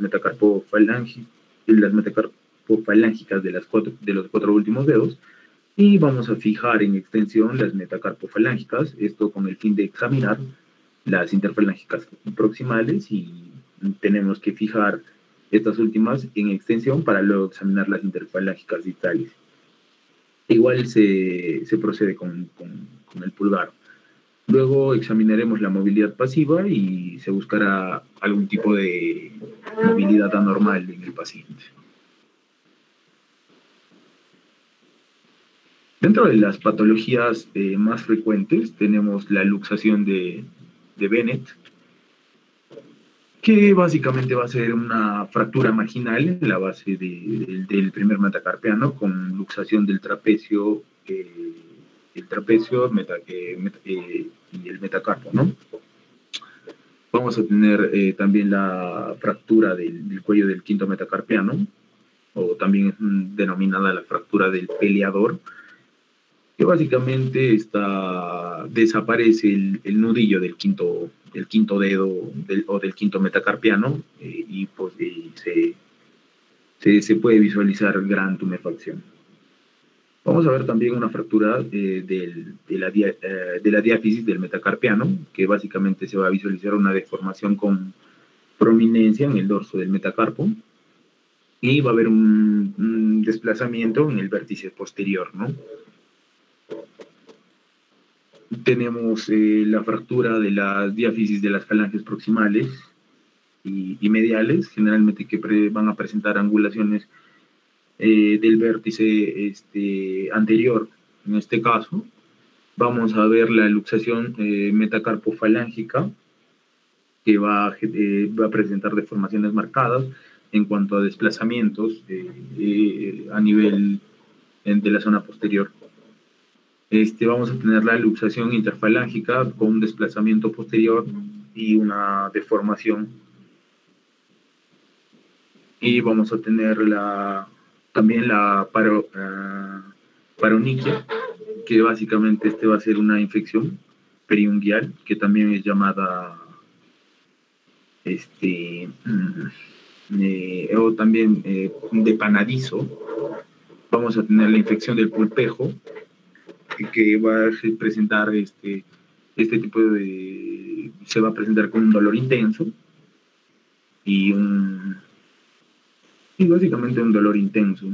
metacarpofalángicas de los cuatro últimos dedos, y vamos a fijar en extensión las metacarpofalángicas, esto con el fin de examinar las interfalángicas proximales, y tenemos que fijar estas últimas en extensión para luego examinar las interfalángicas distales. Igual se procede con el pulgar. Luego examinaremos la movilidad pasiva y se buscará algún tipo de movilidad anormal en el paciente. Dentro de las patologías más frecuentes tenemos la luxación de Bennett, que básicamente va a ser una fractura marginal en la base del primer metacarpiano con luxación del trapecio, y el metacarpo, ¿no? Vamos a tener también la fractura del cuello del quinto metacarpiano, o también denominada la fractura del peleador, que básicamente desaparece el nudillo del quinto dedo o del quinto metacarpiano, y pues se puede visualizar gran tumefacción. Vamos a ver también una fractura de la diáfisis del metacarpiano, que básicamente se va a visualizar una deformación con prominencia en el dorso del metacarpo, y va a haber un desplazamiento en el vértice posterior, ¿no? Tenemos la fractura de la diáfisis de las falanges proximales y mediales, generalmente que van a presentar angulaciones del vértice anterior. En este caso, vamos a ver la luxación metacarpofalángica, que va a presentar deformaciones marcadas en cuanto a desplazamientos a nivel de la zona posterior. Vamos a tener la luxación interfalángica con un desplazamiento posterior y una deformación. Y vamos a tener también la paroniquia, que básicamente va a ser una infección periunguial, que también es llamada o también de panadizo. Vamos a tener la infección del pulpejo, que va a presentar este tipo se va a presentar con un dolor intenso y básicamente un dolor intenso.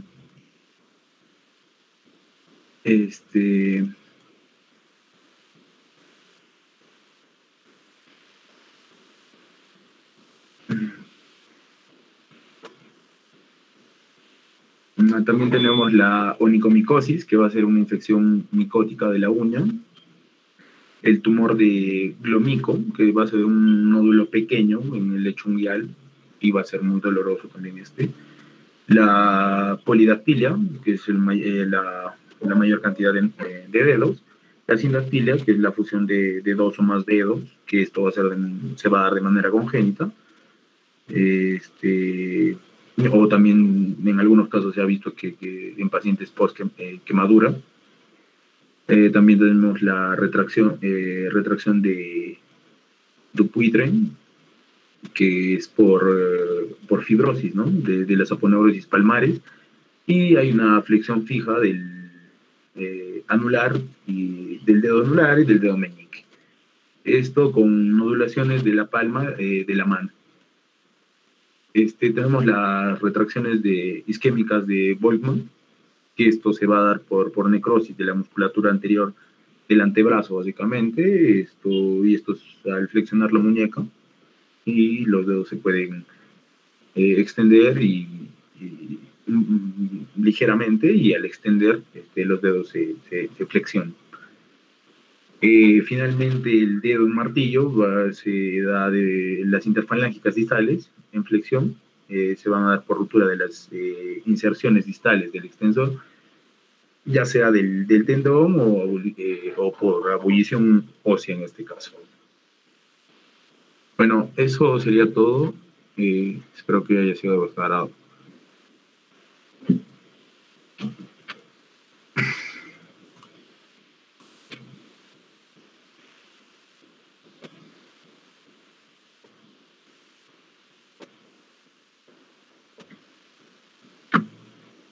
También tenemos la onicomicosis, que va a ser una infección micótica de la uña. El tumor de glomico, que va a ser un nódulo pequeño en el lecho unguial y va a ser muy doloroso también La polidactilia, que es la mayor cantidad de dedos. La sindactilia, que es la fusión de dos o más dedos, que esto se va a dar de manera congénita. O también en algunos casos se ha visto que en pacientes post-quemadura. También tenemos la retracción de Dupuytren, que es por fibrosis, ¿no? de las aponeurosis palmares, y hay una flexión fija del anular, y del dedo anular y del dedo meñique. Esto con nodulaciones de la palma de la mano. Tenemos las retracciones isquémicas de Volkmann, que esto se va a dar por necrosis de la musculatura anterior del antebrazo, básicamente, y esto es al flexionar la muñeca, y los dedos se pueden extender ligeramente, y al extender los dedos se flexionan. Finalmente, el dedo de un martillo se da de las interfalángicas distales en flexión, se van a dar por ruptura de las inserciones distales del extensor, ya sea del tendón o por abullición ósea en este caso. Bueno, eso sería todo. Espero que haya sido aclarado.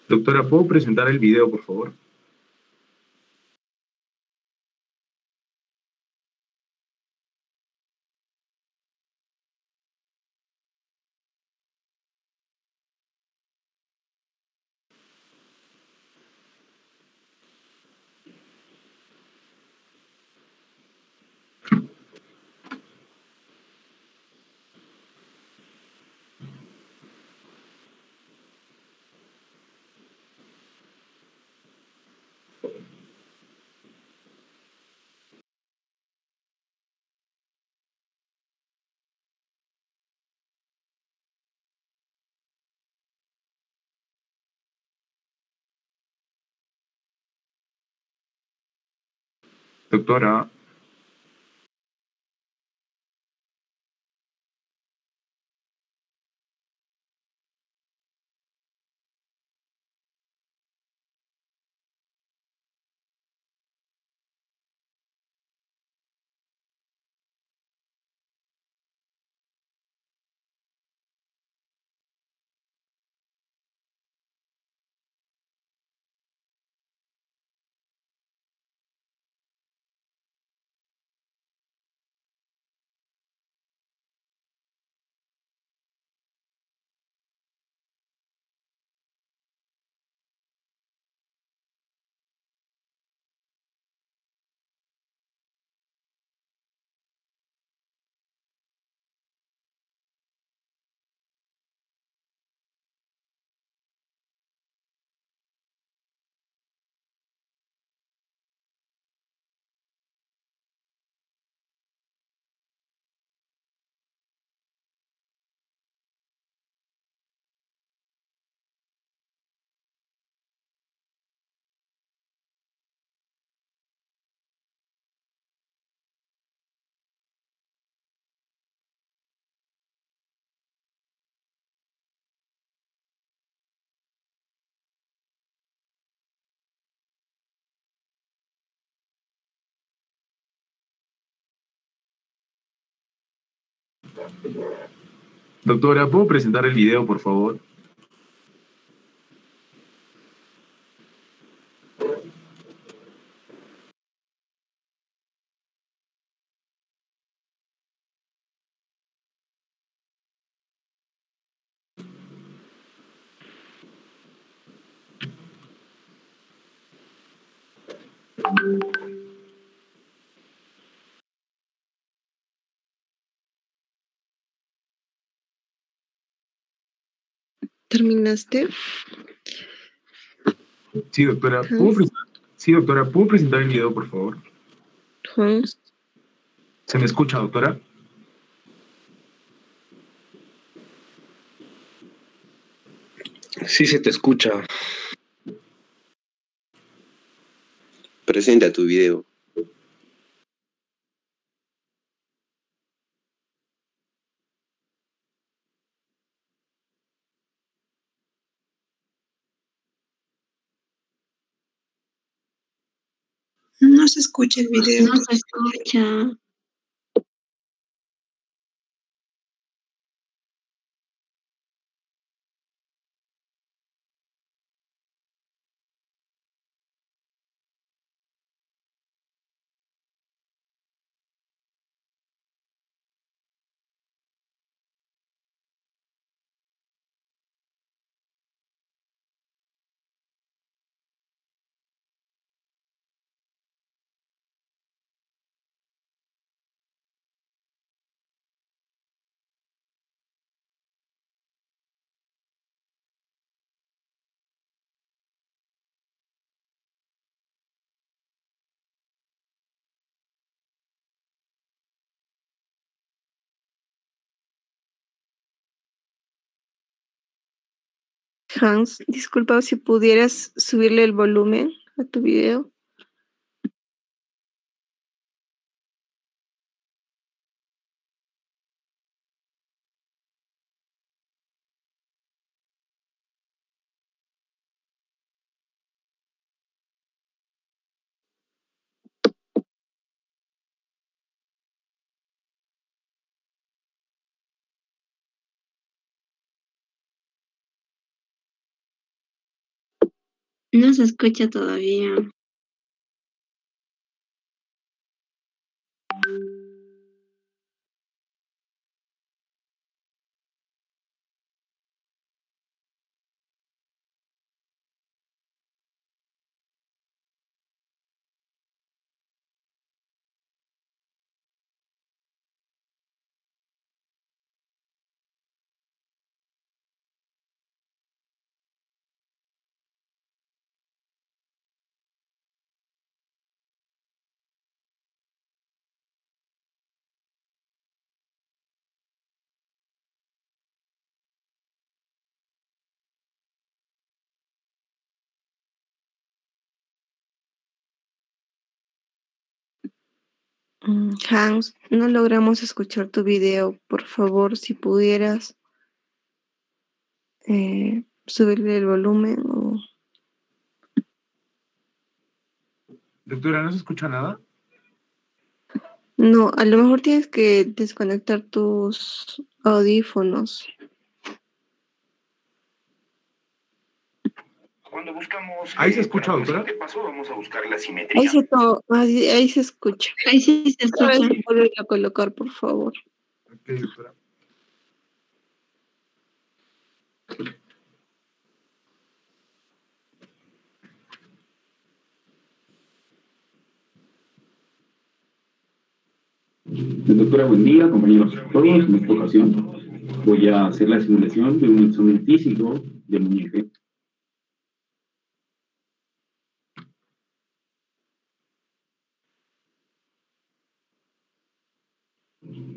Doctora, ¿puedo presentar el video, por favor? Doctora, doctora, ¿puedo presentar el video, por favor? ¿Terminaste? Sí, doctora, ¿puedo presentar el video, por favor? Juan. ¿Se me escucha, doctora? Sí se te escucha. Presenta tu video. No se escucha el video. No se escucha. Hans, disculpa si pudieras subirle el volumen a tu video. No se escucha todavía. Hans, no logramos escuchar tu video. Por favor, si pudieras subirle el volumen o... Doctora, ¿no se escucha nada? No, a lo mejor tienes que desconectar tus audífonos. Cuando buscamos... Ahí se escucha, doctora. ¿Qué pasó? Vamos a buscar la simetría. Ahí se escucha. Ahí sí se Otra vez escucha. vuelve a colocar, por favor. Ok, doctora. Doctora, buen día, compañeros. Todos en esta ocasión voy a hacer la simulación de un examen físico de muñeca.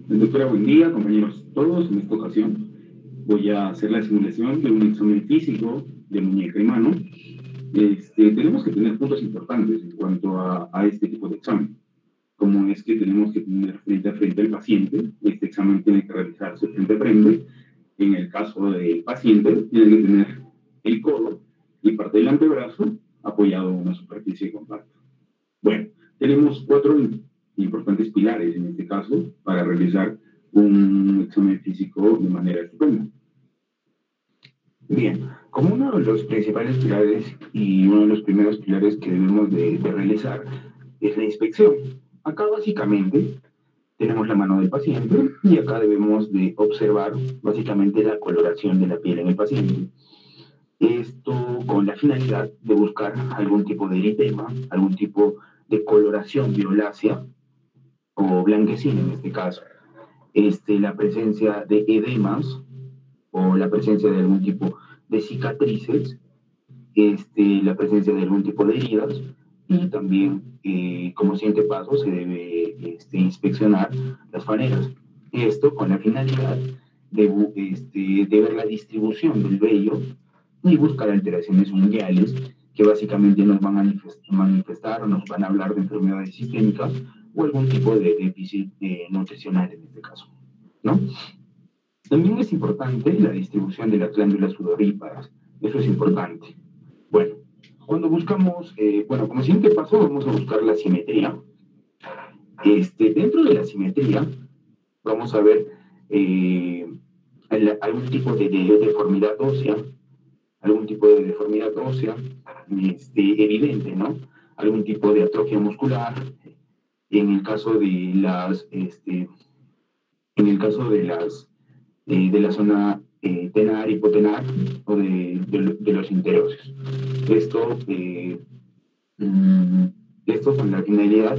Doctora, buen día, compañeros. Todos en esta ocasión voy a hacer la simulación de un examen físico de muñeca y mano. Tenemos que tener puntos importantes en cuanto a este tipo de examen. Como es que tenemos que tener frente a frente al paciente, este examen tiene que realizarse frente a frente. En el caso del paciente, tiene que tener el codo y parte del antebrazo apoyado en una superficie compacta. Bueno, tenemos 4 importantes pilares en este caso para realizar un examen físico de manera estupenda. Bien, como uno de los principales pilares y uno de los primeros pilares que debemos de realizar es la inspección. Acá básicamente tenemos la mano del paciente y acá debemos de observar básicamente la coloración de la piel en el paciente. Esto con la finalidad de buscar algún tipo de eritema, algún tipo de coloración violácea o blanquecina en este caso. La presencia de edemas o la presencia de algún tipo de cicatrices, la presencia de algún tipo de heridas y también como siguiente paso se debe inspeccionar las faneras. Esto con la finalidad de ver la distribución del vello y buscar alteraciones mundiales que básicamente nos van a manifestar o nos van a hablar de enfermedades sistémicas o algún tipo de déficit nutricional en este caso, ¿no? También es importante la distribución de las glándulas sudoríparas, eso es importante. Bueno, cuando buscamos, como siguiente paso vamos a buscar la simetría. Dentro de la simetría vamos a ver algún tipo de deformidad ósea, evidente, ¿no? Algún tipo de atrofia muscular. En el caso de la zona tenar, hipotenar o de los interóseos. Esto con la finalidad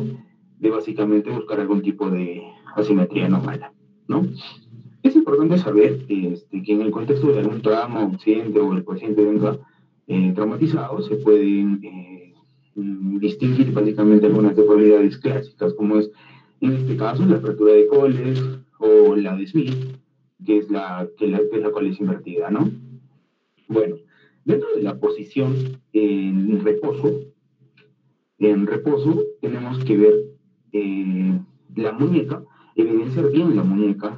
de básicamente buscar algún tipo de asimetría anómala, ¿no? Es importante saber que en el contexto de algún trauma o accidente o el paciente venga traumatizado, se pueden distinguir básicamente algunas deformidades clásicas, como es en este caso la fractura de Coles o la de Smith, que es la coles invertida, ¿no? Bueno, Dentro de la posición en reposo tenemos que ver la muñeca, evidenciar bien la muñeca,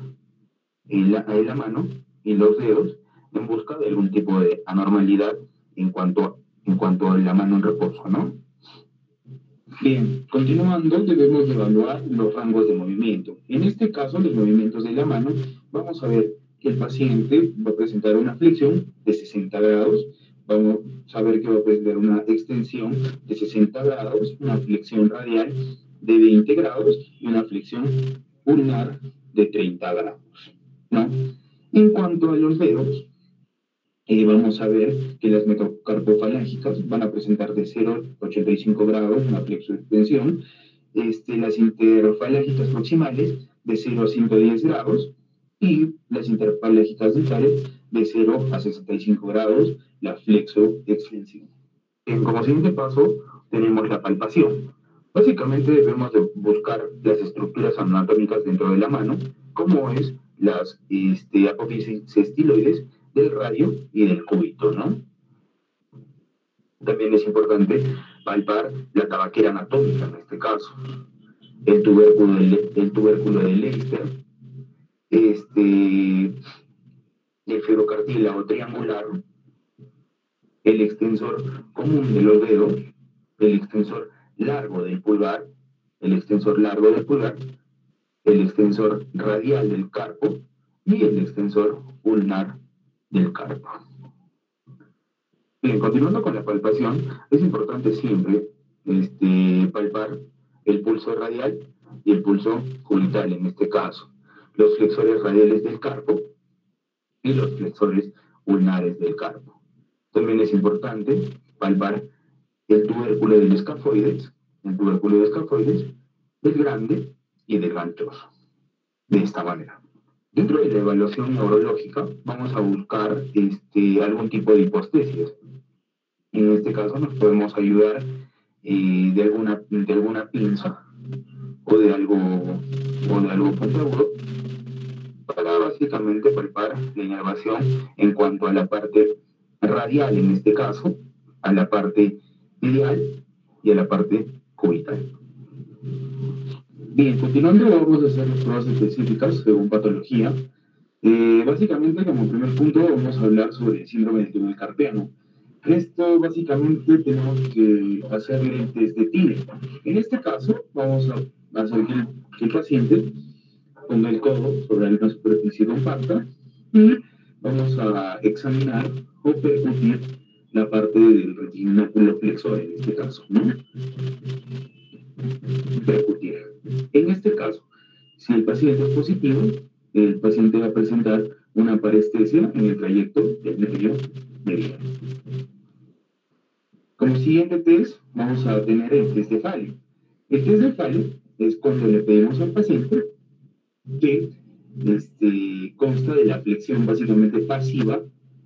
la mano y los dedos en busca de algún tipo de anormalidad en cuanto a la mano en reposo, ¿no? Bien, continuando, debemos evaluar los rangos de movimiento. En este caso, los movimientos de la mano, vamos a ver que el paciente va a presentar una flexión de 60 grados, vamos a ver que va a presentar una extensión de 60 grados, una flexión radial de 20 grados y una flexión ulnar de 30 grados, ¿no? En cuanto a los dedos, vamos a ver que las metacarpofalángicas van a presentar de 0 a 85 grados una flexo-extensión, las interfalángicas proximales de 0 a 110 grados y las interfalángicas dentales de 0 a 65 grados la flexo-extensión. Como siguiente paso tenemos la palpación. Básicamente debemos de buscar las estructuras anatómicas dentro de la mano, como es las apófisis estiloides del radio y del cúbito, ¿no? También es importante palpar la tabaquera anatómica en este caso, el tubérculo de Leicester, el fibrocartílago triangular, el extensor común de los dedos, el extensor largo del pulgar, el extensor radial del carpo y el extensor ulnar del carpo. Bien, continuando con la palpación, es importante siempre palpar el pulso radial y el pulso cubital, en este caso, los flexores radiales del carpo y los flexores ulnares del carpo. También es importante palpar el tubérculo del escafoides, del grande y del ganchoso, de esta manera. Dentro de la evaluación neurológica vamos a buscar algún tipo de hipoestesias. En este caso nos podemos ayudar de alguna pinza o de algo puntiagudo para básicamente palpar la inervación en cuanto a la parte radial, en este caso, a la parte medial y a la parte cubital. Bien, continuando, vamos a hacer las pruebas específicas según patología. Básicamente, como primer punto, vamos a hablar sobre el síndrome del túnel carpiano. Esto, básicamente, tenemos que hacer el test de Tine. En este caso, vamos a hacer que el paciente ponga el codo sobre una superficie compacta y vamos a examinar o percutir la parte del retináculo flexor, en este caso, ¿no? Percutir. En este caso, si el paciente es positivo, el paciente va a presentar una parestesia en el trayecto del nervio mediano. Como siguiente test, vamos a tener el test de Falley. El test de Falley es cuando le pedimos al paciente que consta de la flexión básicamente pasiva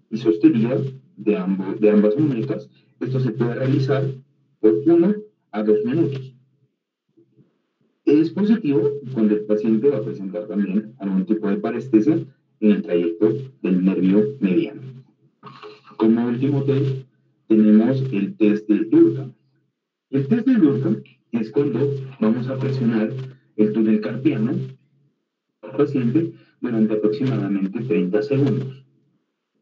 y sostenida de ambas muñecas. Esto se puede realizar por 1 a 2 minutos. Es positivo cuando el paciente va a presentar también algún tipo de parestesia en el trayecto del nervio mediano. Como último test, tenemos el test de Durkheim. El test de Durkheim es cuando vamos a presionar el túnel carpiano al paciente durante aproximadamente 30 segundos.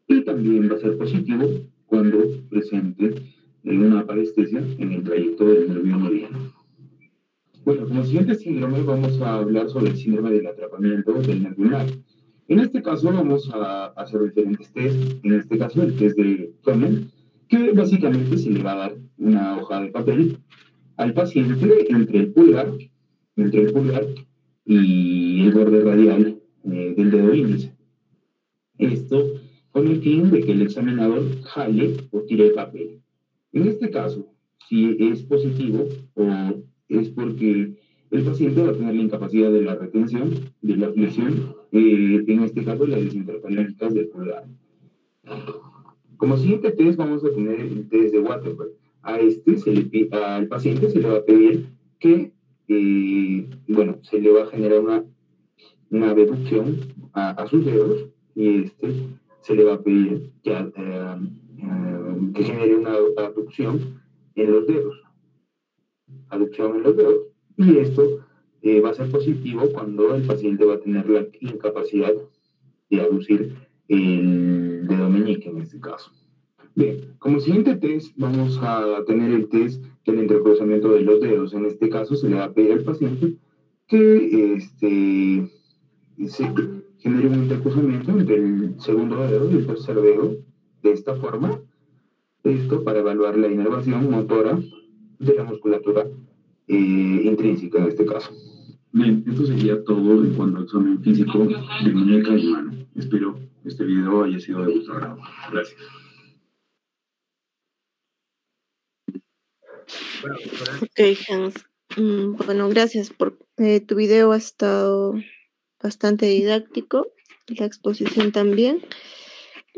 Y también va a ser positivo cuando presente una parestesia en el trayecto del nervio mediano. Bueno, como siguiente síndrome vamos a hablar sobre el síndrome del atrapamiento del nervio ulnar. En este caso vamos a hacer diferentes test. En este caso el test de Frommel, que básicamente se le va a dar una hoja de papel al paciente entre el pulgar y el borde radial del dedo índice. Esto con el fin de que el examinador jale o tire el papel. En este caso, si es positivo o es porque el paciente va a tener la incapacidad de la retención, de la flexión, en este caso las interfalángicas del pulgar. Como siguiente test vamos a tener el test de Waterberg. Al paciente se le va a pedir que, se le va a generar una abducción a sus dedos y se le va a pedir que que genere una abducción en los dedos. Aducción en los dedos. Y esto va a ser positivo cuando el paciente va a tener la incapacidad de aducir el dedo meñique en este caso. Bien, como siguiente test vamos a tener el test del entrecruzamiento de los dedos. En este caso se le va a pedir al paciente que se genere un intercruzamiento entre el segundo dedo y el tercer dedo de esta forma. Esto para evaluar la inervación motora de la musculatura intrínseca en este caso. Bien, esto sería todo en cuanto al examen físico de muñeca y mano. Espero que este video haya sido de vuestro agrado. Gracias. Ok, Hans. Bueno, gracias por tu video, ha estado bastante didáctico, la exposición también.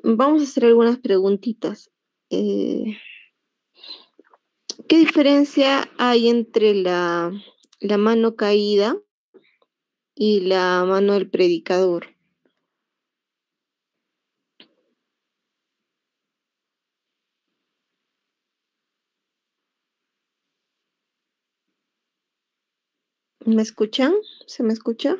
Vamos a hacer algunas preguntitas. ¿Qué diferencia hay entre la mano caída y la mano del predicador? ¿Me escuchan? ¿Se me escucha?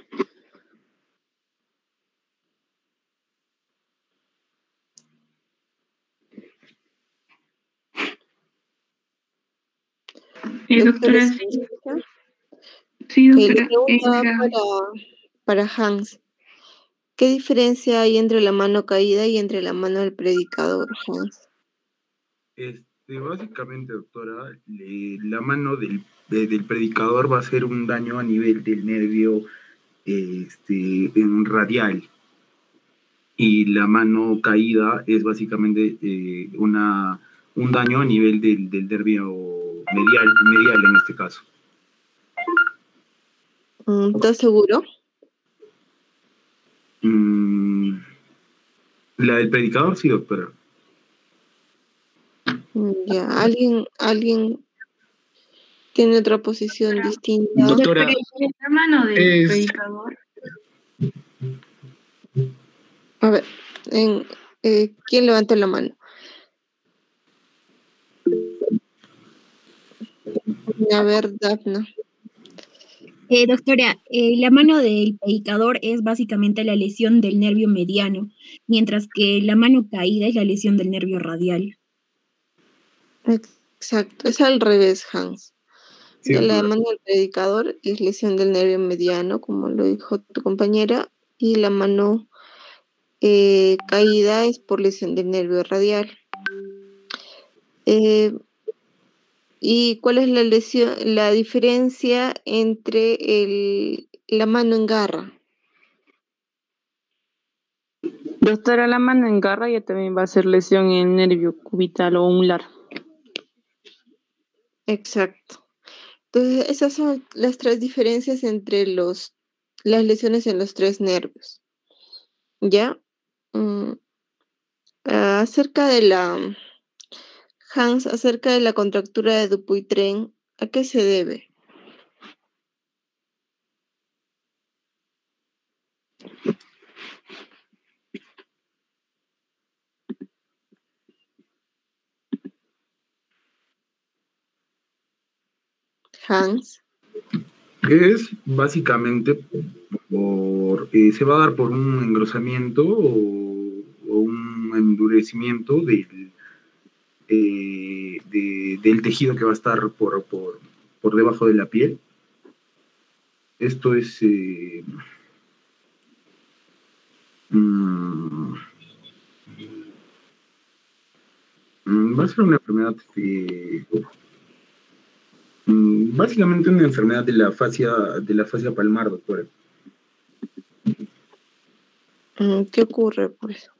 Doctora, ¿Se me escucha? sí, Ok, le doctora. preguntaba para Hans. ¿Qué diferencia hay entre la mano caída y entre la mano del predicador, Hans? Básicamente, doctora, la mano del predicador va a ser un daño a nivel del nervio en radial, y la mano caída es básicamente un daño a nivel del nervio medial en este caso. ¿Estás seguro? La del predicador, sí, doctora. Ya, ¿alguien tiene otra posición distinta? Doctora, La mano del predicador. A ver, ¿quién levanta la mano? A ver, Dafna. doctora, la mano del predicador es básicamente la lesión del nervio mediano, mientras que la mano caída es la lesión del nervio radial. Exacto, es al revés, Hans. Sí, La doctora. mano del predicador es lesión del nervio mediano, como lo dijo tu compañera, y la mano caída es por lesión del nervio radial. ¿Y cuál es la diferencia entre la mano en garra? Doctora, la mano en garra ya también va a ser lesión en nervio cubital o ungular. Exacto. Entonces, esas son las tres diferencias entre las lesiones en los tres nervios. ¿Ya? Acerca de Hans, acerca de la contractura de Dupuytren, ¿a qué se debe? Hans. Es básicamente se va a dar por un engrosamiento o un endurecimiento del tejido que va a estar por debajo de la piel. Esto es va a ser una enfermedad básicamente una enfermedad de la fascia palmar, doctora. ¿Qué ocurre, pues?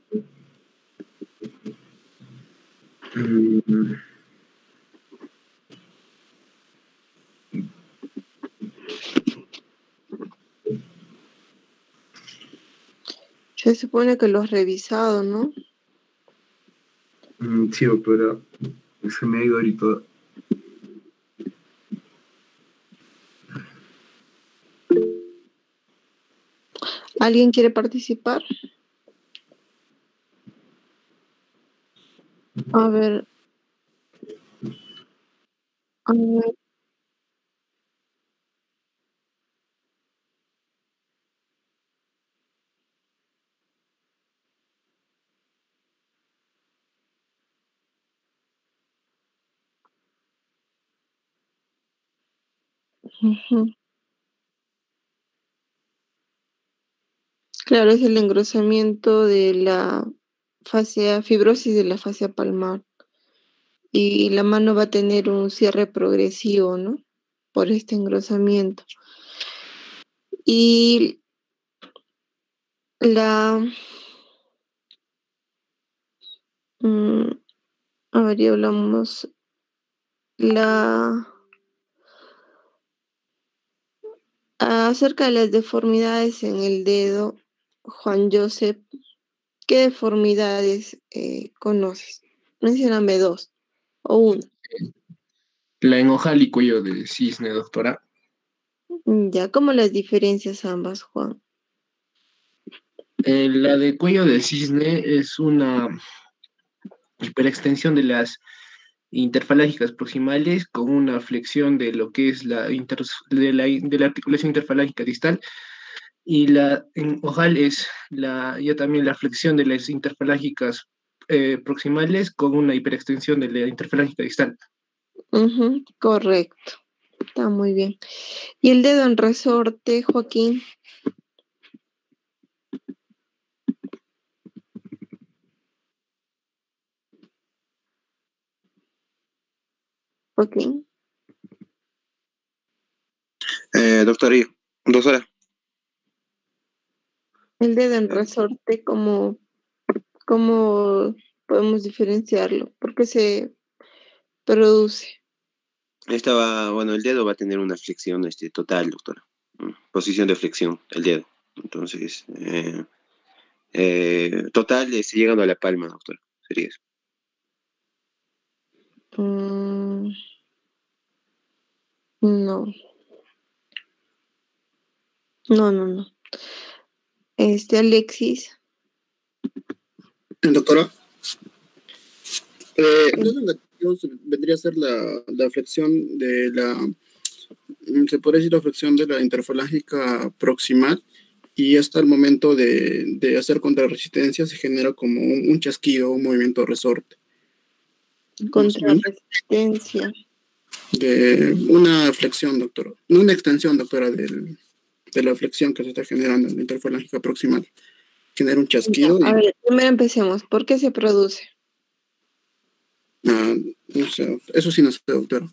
Se supone que lo has revisado, ¿no? Sí, doctora. Se me ha ido ahorita. ¿Alguien quiere participar? A ver. A ver. Ujú. Claro, es el engrosamiento de la fascia, fibrosis de la fascia palmar. Y la mano va a tener un cierre progresivo, ¿no? Por este engrosamiento. Y la... a ver, ya hablamos. Acerca de las deformidades en el dedo, Juan Joseph, ¿qué deformidades conoces? Mencióname 2 o 1. La en ojal y cuello de cisne, doctora. Ya, ¿cómo las diferencias ambas, Juan? La de cuello de cisne es una hiperextensión de las interfalángicas proximales con una flexión de lo que es de la articulación interfalángica distal, y la en ojal es ya también la flexión de las interfalángicas proximales con una hiperextensión de la interfalángica distal. Correcto, está muy bien. ¿Y el dedo en resorte, Joaquín? Joaquín. Doctora. El dedo en resorte, ¿cómo podemos diferenciarlo? ¿Por qué se produce? El dedo va a tener una flexión total, doctora. Posición de flexión, el dedo. Entonces, total, llegando a la palma, doctora. Sería eso. No. No. Alexis. Doctora. El dedo negativo vendría a ser la flexión se puede decir la flexión de la interfalángica proximal, y hasta el momento de hacer contrarresistencia se genera como un chasquido, un movimiento resorte. Contrarresistencia. De una flexión, doctora. No una extensión, doctora, de la flexión que se está generando en la interfalángica proximal. Genera un chasquido. A ver, primero empecemos. ¿Por qué se produce? No sé, eso sí no sé, doctora.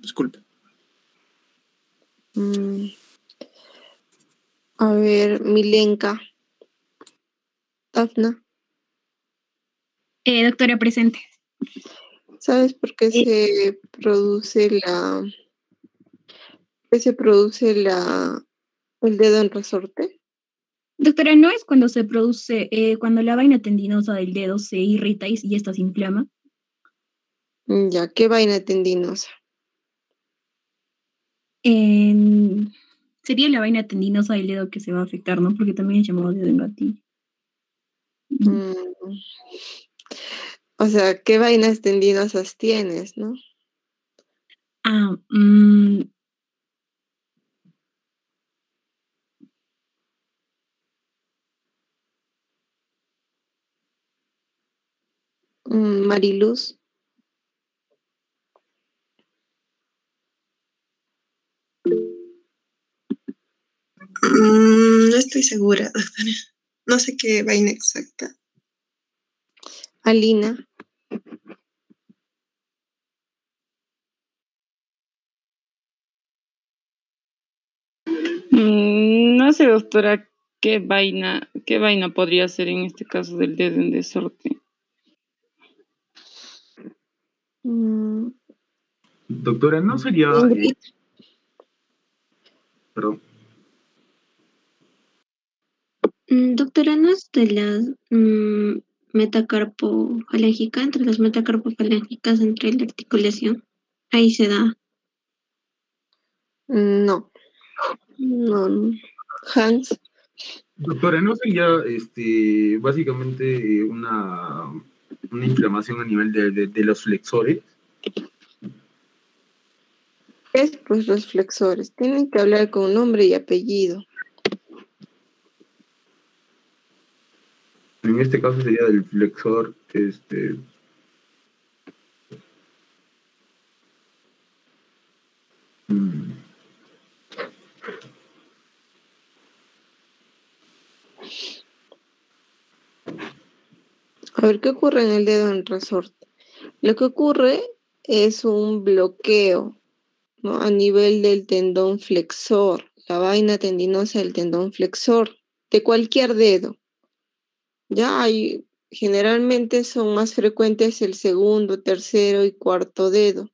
Disculpe. A ver, Milenka. Dafna. Doctora, presente. ¿Sabes por qué se produce el dedo en resorte? Doctora, ¿no es cuando se produce, cuando la vaina tendinosa del dedo se irrita y esta se inflama? Ya, ¿qué vaina tendinosa? Sería la vaina tendinosa del dedo que se va a afectar, ¿no? Porque también es llamado dedo en gatillo. O sea, ¿qué vainas tendinosas tienes, no? Mariluz. No estoy segura, doctora. No sé qué vaina exacta. Alina. No sé, doctora, qué vaina podría ser en este caso del dedo en desorden. Doctora, ¿no sería... Perdón. Doctora, ¿no es de la metacarpofalángica, entre las metacarpofalángicas, entre la articulación? Ahí se da. No. Hans. Doctora, ¿no sería básicamente una una inflamación a nivel de los flexores. Es pues los flexores. Tienen que hablar con nombre y apellido. En este caso sería del flexor, A ver, ¿qué ocurre en el dedo en resorte? Lo que ocurre es un bloqueo, ¿no? A nivel del tendón flexor, la vaina tendinosa del tendón flexor, de cualquier dedo. Ya hay, generalmente son más frecuentes el segundo, tercero y cuarto dedo,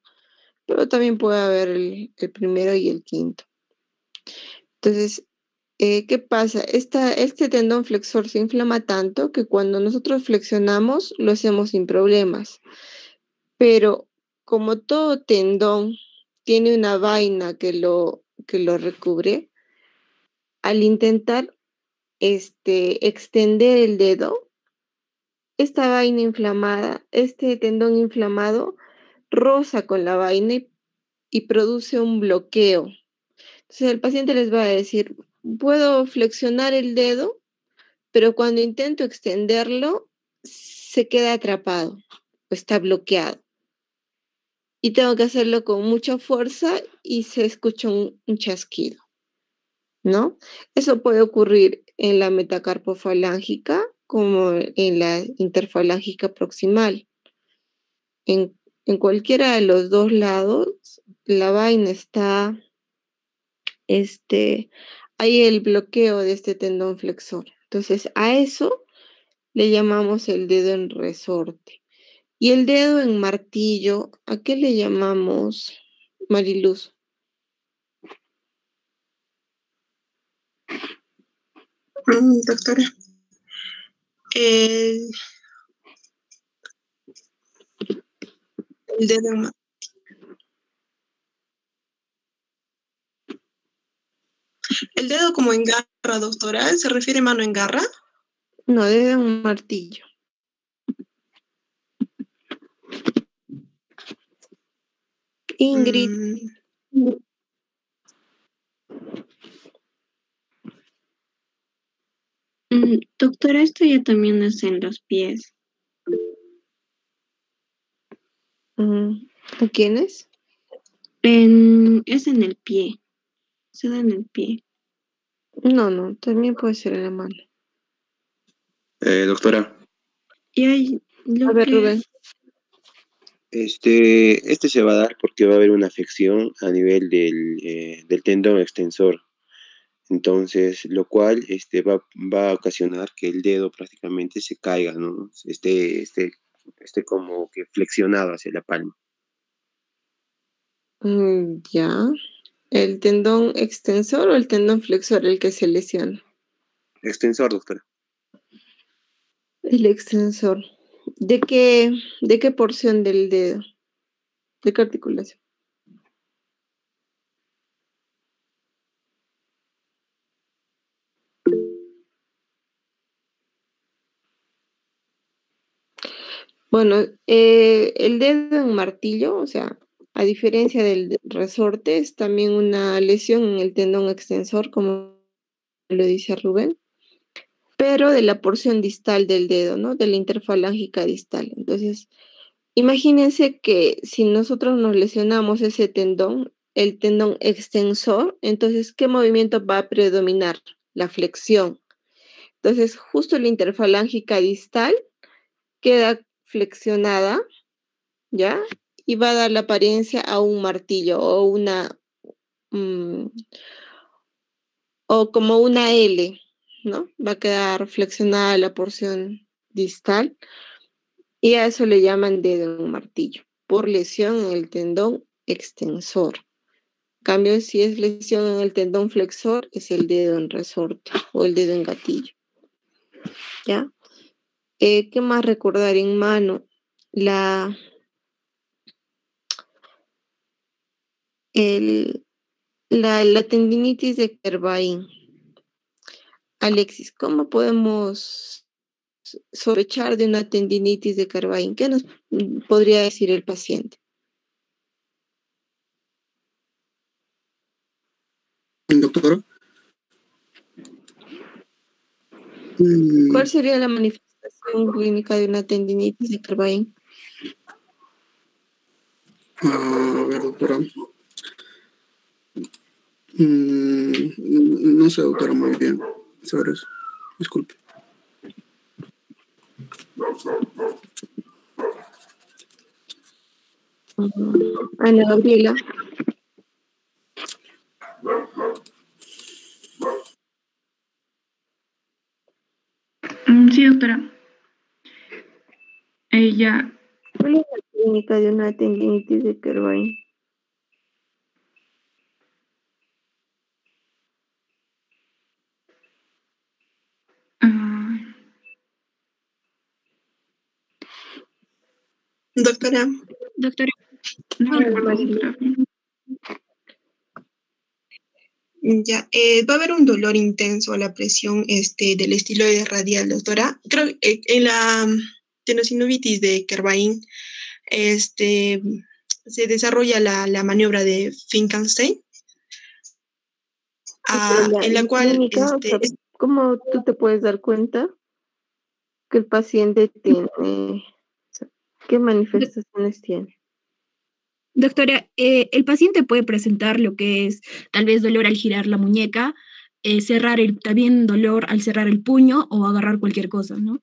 pero también puede haber el primero y el quinto. Entonces, ¿qué pasa? Este tendón flexor se inflama tanto que cuando nosotros flexionamos lo hacemos sin problemas. Pero como todo tendón tiene una vaina que lo recubre, al intentar extender el dedo, esta vaina inflamada, este tendón inflamado, roza con la vaina y produce un bloqueo. Entonces el paciente les va a decir, puedo flexionar el dedo, pero cuando intento extenderlo, se queda atrapado o está bloqueado. Y tengo que hacerlo con mucha fuerza y se escucha un chasquido, ¿no? Eso puede ocurrir en la metacarpofalángica como en la interfalángica proximal. En cualquiera de los dos lados, la vaina está, hay el bloqueo de este tendón flexor. Entonces, a eso le llamamos el dedo en resorte. Y el dedo en martillo, ¿a qué le llamamos, Mariluz? Doctora, el dedo en martillo. El dedo como en garra, doctora, ¿se refiere mano en garra? No, dedo en martillo. Ingrid. Doctora, esto ya también es en los pies. ¿A quiénes? Es en el pie. Se da en el pie. No, también puede ser en la mano. Doctora. Y hay A ver, Rubén. Este se va a dar porque va a haber una afección a nivel del tendón extensor. Entonces, lo cual va a ocasionar que el dedo prácticamente se caiga, ¿no? Esté como que flexionado hacia la palma. Ya. ¿El tendón extensor o el tendón flexor el que se lesiona? Extensor, doctora. El extensor. ¿De qué porción del dedo? ¿De qué articulación? Bueno, el dedo en martillo, o sea, a diferencia del resorte, es también una lesión en el tendón extensor, como lo dice Rubén, pero de la porción distal del dedo, ¿no? De la interfalángica distal. Entonces, imagínense que si nosotros nos lesionamos ese tendón, el tendón extensor, entonces, ¿qué movimiento va a predominar? La flexión. Entonces, justo la interfalángica distal queda flexionada, ¿ya? Y va a dar la apariencia a un martillo o o como una L, ¿no? Va a quedar flexionada la porción distal y a eso le llaman dedo en martillo, por lesión en el tendón extensor. En cambio, si es lesión en el tendón flexor, es el dedo en resorte o el dedo en gatillo. ¿Ya? ¿Qué más recordar en mano? La tendinitis de Kervain. Alexis, ¿cómo podemos sospechar de una tendinitis de Carvain? ¿Qué nos podría decir el paciente? Doctora. ¿Cuál sería la manifestación clínica de una tendinitis de Carvain? A ver, doctora. No sé, doctora, muy bien sobre eso. Disculpe. Ana Gabriela. Sí, doctora. Ella. ¿Cuál es la clínica de una tendinitis de Carvain? Doctora. Doctora. No recuerdo, doctora. Ya, va a haber un dolor intenso a la presión del estiloide radial, doctora. Creo que en la tenosynovitis de Kervain se desarrolla la maniobra de Finkelstein, en la cual... clínica, ¿cómo tú te puedes dar cuenta que el paciente tiene, qué manifestaciones tiene? Doctora, el paciente puede presentar lo que es tal vez dolor al girar la muñeca, también dolor al cerrar el puño o agarrar cualquier cosa, ¿no?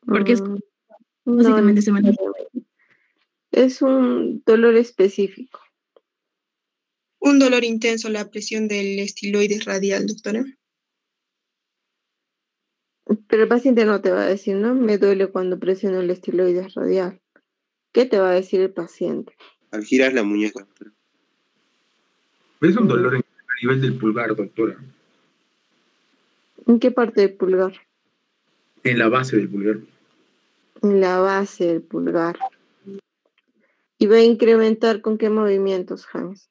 Porque es básicamente se manifiesta. Es un dolor específico. Un dolor intenso a la presión del estiloide radial, doctora. Pero el paciente no te va a decir, ¿no? Me duele cuando presiono el estiloide radial. ¿Qué te va a decir el paciente? Al girar la muñeca. Es un dolor a nivel del pulgar, doctora. ¿En qué parte del pulgar? En la base del pulgar. En la base del pulgar. ¿Y va a incrementar con qué movimientos, Hans?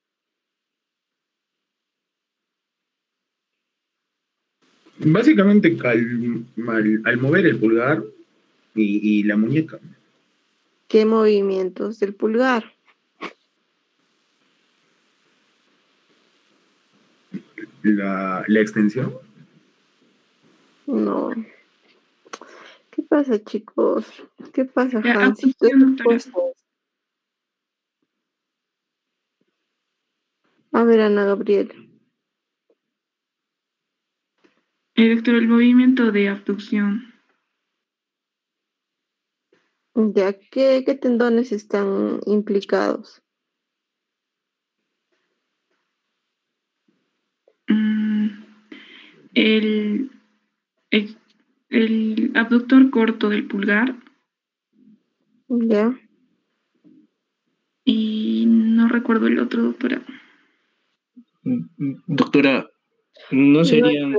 Básicamente al mover el pulgar y la muñeca. ¿Qué movimientos del pulgar? La extensión. No. ¿Qué pasa, chicos? ¿Qué pasa, Ya, Hans? A ver, Ana Gabriela. Doctor, el movimiento de abducción. Ya, ¿qué tendones están implicados? El abductor corto del pulgar. Ya. Y no recuerdo el otro, doctora. Doctora, no serían...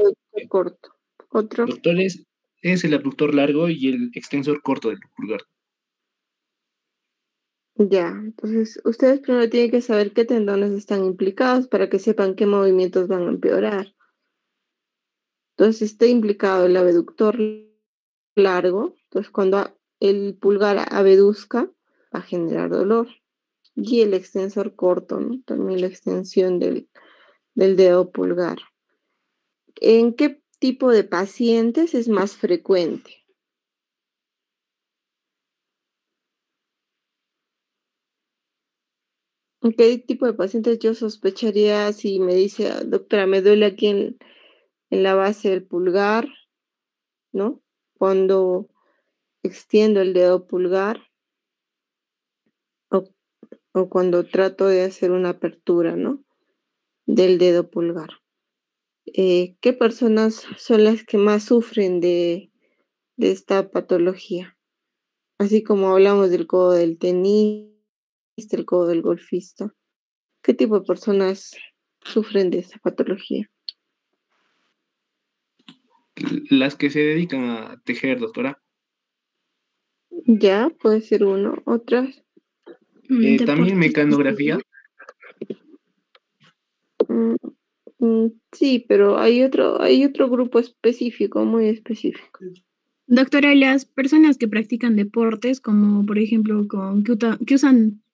corto. ¿Otro? Doctores, es el abductor largo y el extensor corto del pulgar. Ya, entonces ustedes primero tienen que saber qué tendones están implicados para que sepan qué movimientos van a empeorar. Entonces está implicado el abductor largo, entonces cuando el pulgar abduzca va a generar dolor. Y el extensor corto, ¿no? También la extensión del dedo pulgar. ¿En qué tipo de pacientes es más frecuente? ¿En qué tipo de pacientes yo sospecharía si me dice, doctora, me duele aquí en la base del pulgar, ¿no? Cuando extiendo el dedo pulgar o cuando trato de hacer una apertura, ¿no? Del dedo pulgar. ¿Qué personas son las que más sufren de esta patología? Así como hablamos del codo del tenista, el codo del golfista. ¿Qué tipo de personas sufren de esta patología? Las que se dedican a tejer, doctora. Ya, puede ser uno. ¿Otras? También mecanografía. Sí, pero hay otro grupo específico, muy específico. Doctora, las personas que practican deportes, como por ejemplo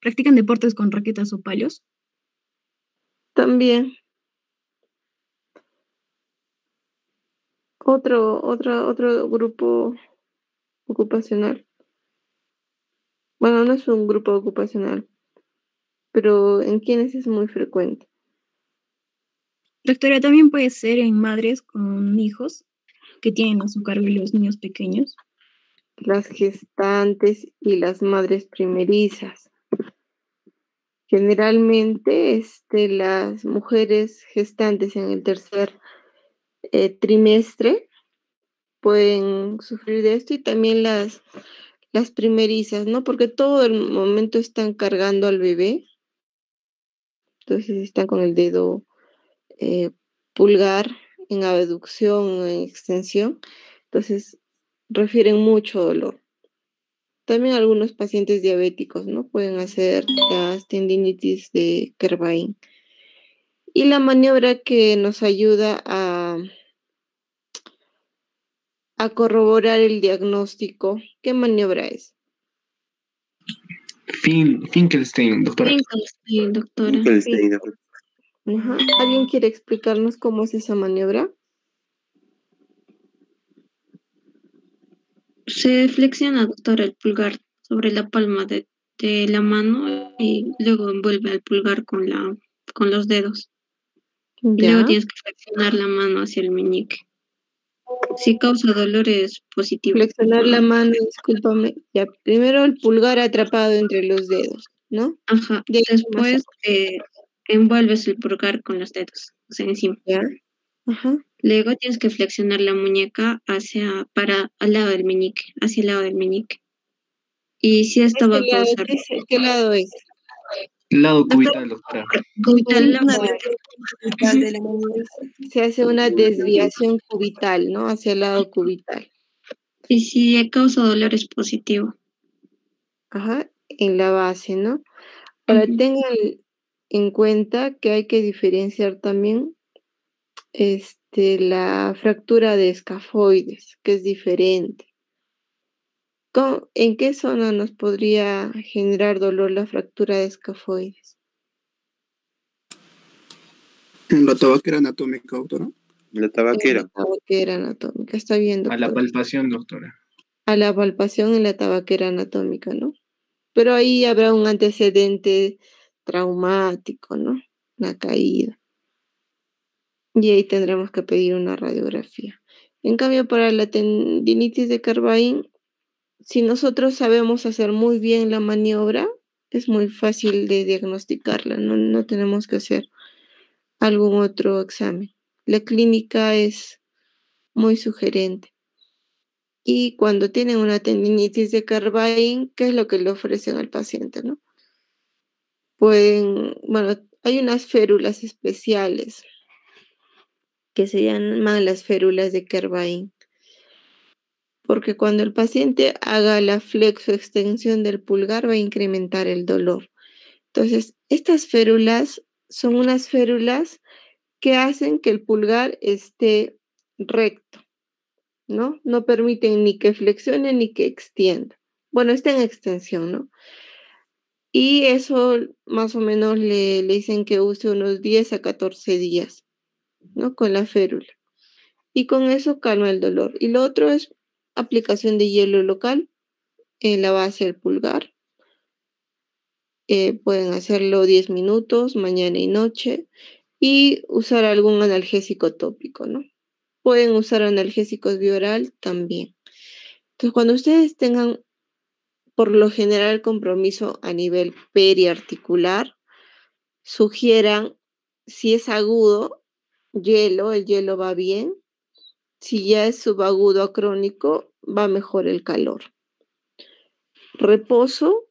practican deportes con raquetas o palos. También otro grupo ocupacional. Bueno, no es un grupo ocupacional, pero en quienes es muy frecuente. Doctora, también puede ser en madres con hijos que tienen a su cargo los niños pequeños. Las gestantes y las madres primerizas. Generalmente, las mujeres gestantes en el tercer trimestre pueden sufrir de esto, y también las primerizas, ¿no? Porque todo el momento están cargando al bebé, entonces están con el dedo pulgar en abducción o en extensión, entonces refieren mucho dolor. También algunos pacientes diabéticos, ¿no? Pueden hacer las tendinitis de Kervain. Y la maniobra que nos ayuda a corroborar el diagnóstico, ¿qué maniobra es? Finkelstein, doctora. Finkelstein, doctora. Finkelstein, doctora. Ajá. ¿Alguien quiere explicarnos cómo es esa maniobra? Se flexiona, doctora, el pulgar sobre la palma de la mano y luego envuelve el pulgar con los dedos. Y luego Ya. tienes que flexionar la mano hacia el meñique. Si causa dolor es positivo. Flexionar la mano, discúlpame. Ya, primero el pulgar atrapado entre los dedos, ¿no? Ajá. De ahí Después envuelves el pulgar con los dedos, o sea, encima. Ya. Ajá. Luego tienes que flexionar la muñeca al lado del meñique, hacia el lado del meñique. Y si esto va a causar... ¿Qué lado es? Lado cubital, doctora. Cubital, Se hace una desviación cubital, ¿no? Hacia el lado cubital. Y si causa dolor es positivo. Ajá, en la base, ¿no? Ahora tengan en cuenta que hay que diferenciar también la fractura de escafoides, que es diferente. ¿En qué zona nos podría generar dolor la fractura de escafoides? En la tabaquera anatómica, doctora. La tabaquera. En la tabaquera anatómica, está bien, doctora. A la palpación, doctora. A la palpación en la tabaquera anatómica, ¿no? Pero ahí habrá un antecedente traumático, ¿no? Una caída. Y ahí tendremos que pedir una radiografía. En cambio, para la tendinitis de Kervain, si nosotros sabemos hacer muy bien la maniobra, es muy fácil de diagnosticarla, no tenemos que hacer algún otro examen. La clínica es muy sugerente. Y cuando tienen una tendinitis de Kervain, ¿qué es lo que le ofrecen al paciente, no? Hay unas férulas especiales que se llaman las férulas de Kervain, porque cuando el paciente haga la flexoextensión del pulgar va a incrementar el dolor. Entonces, estas férulas son unas férulas que hacen que el pulgar esté recto, ¿no? No permiten ni que flexione ni que extienda. Bueno, está en extensión, ¿no? Y eso más o menos le dicen que use unos 10 a 14 días, ¿no? Con la férula. Y con eso calma el dolor. Y lo otro es aplicación de hielo local en la base del pulgar. Pueden hacerlo 10 minutos, mañana y noche. Y usar algún analgésico tópico, ¿no? Pueden usar analgésicos bioral también. Entonces, cuando ustedes tengan, por lo general, compromiso a nivel periarticular, sugieran, si es agudo, el hielo va bien. Si ya es subagudo a crónico, va mejor el calor. Reposo,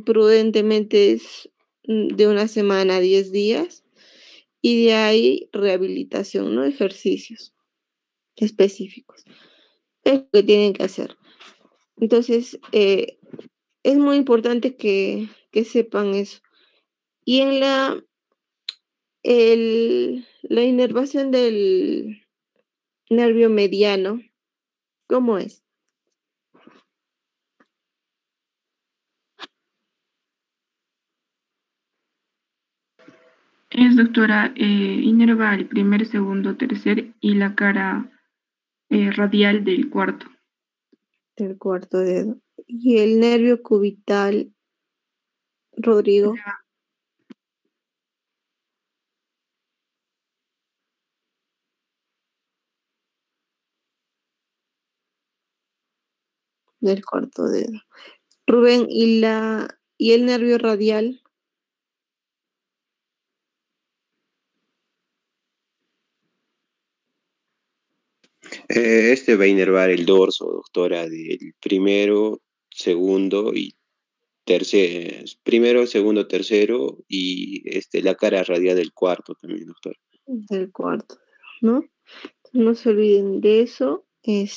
prudentemente es de una semana a 10 días. Y de ahí rehabilitación, ¿no? Ejercicios específicos. Es lo que tienen que hacer. Entonces, es muy importante que sepan eso. Y en la inervación del nervio mediano, ¿Cómo es? Es, doctora, inerva el primer, segundo, tercer y la cara radial del cuarto. Del cuarto dedo. ¿Y el nervio cubital, Rodrigo? Del cuarto dedo. Rubén, ¿y el nervio radial? Este va a inervar el dorso, doctora, del primero, segundo y tercero, primero, segundo, tercero y la cara radial del cuarto también, doctora. Del cuarto, ¿no? No se olviden de eso. ¿Qué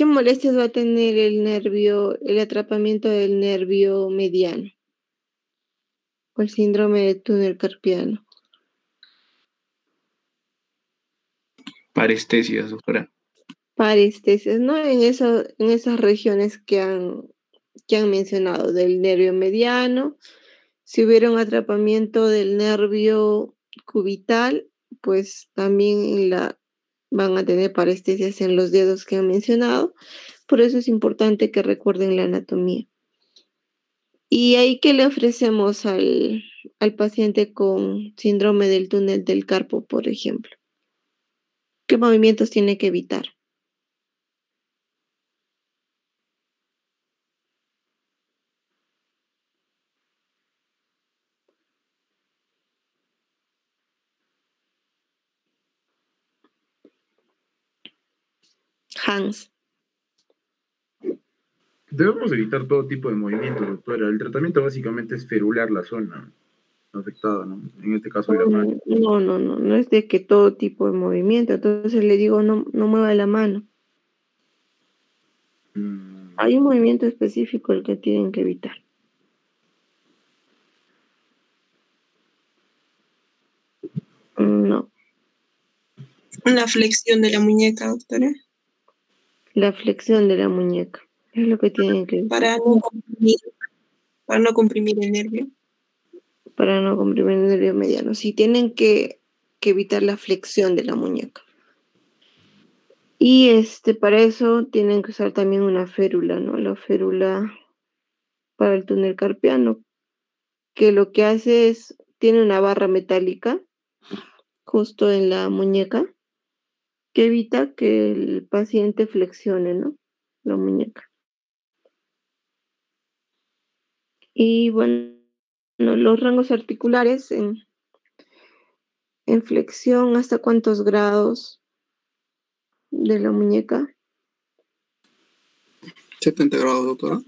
molestias va a tener el atrapamiento del nervio mediano? O el síndrome de túnel carpiano. Parestesias, doctora. Parestesias, ¿no? En esas regiones que han mencionado, del nervio mediano. Si hubiera un atrapamiento del nervio cubital, pues también van a tener parestesias en los dedos que han mencionado. Por eso es importante que recuerden la anatomía. ¿Y ahí qué le ofrecemos al paciente con síndrome del túnel del carpo, por ejemplo? ¿Qué movimientos tiene que evitar? Hans. Debemos evitar todo tipo de movimientos, doctora. El tratamiento básicamente es ferular la zona afectada, ¿no? En este caso de la mano. No es de que todo tipo de movimiento. Entonces le digo, no mueva la mano. Hay un movimiento específico el que tienen que evitar. No. La flexión de la muñeca, doctora. La flexión de la muñeca. Es lo que tienen que evitar. Para no comprimir el nervio. Para no comprimir el nervio mediano. Sí, tienen que evitar la flexión de la muñeca. Y para eso tienen que usar también una férula, ¿no? La férula para el túnel carpiano, que lo que hace es, tiene una barra metálica justo en la muñeca, que evita que el paciente flexione, ¿no? La muñeca. Y bueno, los rangos articulares en flexión, ¿hasta cuántos grados de la muñeca? 70 grados, doctora.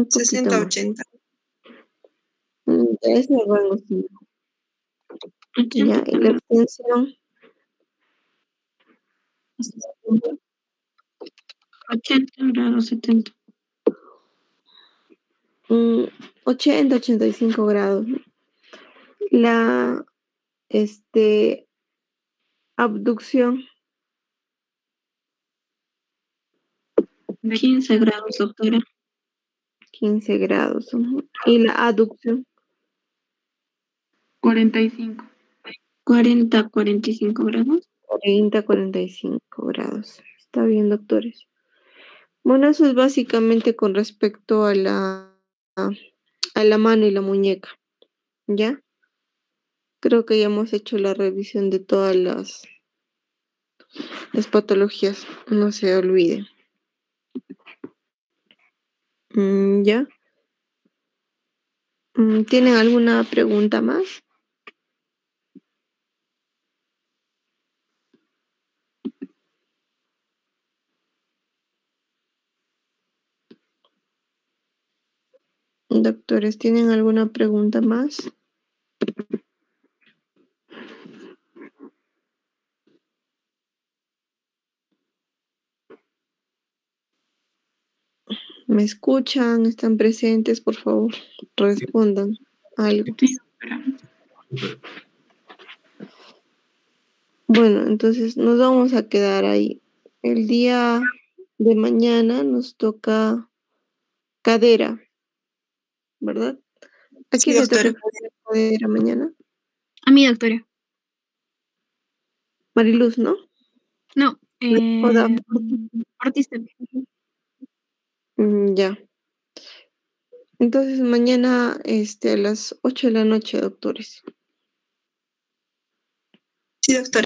60, 80. Ese rango sí. Ya, y la extensión. 80 grados, 70. 80, 85 grados. La abducción. 15 grados, doctora. 15 grados. Y la aducción. 45. 40, 45 grados. 40, 45 grados. Está bien, doctores. Bueno, eso es básicamente con respecto a la mano y la muñeca. ¿Ya? Creo que ya hemos hecho la revisión de todas las patologías. No se olvide. ¿Ya? ¿Tienen alguna pregunta más? Doctores, ¿tienen alguna pregunta más? ¿Me escuchan? ¿Están presentes? Por favor, respondan algo. Sí, doctora. Bueno, entonces nos vamos a quedar ahí. El día de mañana nos toca cadera, ¿verdad? ¿A Sí, quién le toca doctora. cadera mañana? A mí, doctora. Mariluz, ¿no? No, O da- Ortiz también. Ya. Entonces mañana a las 8 de la noche, doctores. Sí, doctora.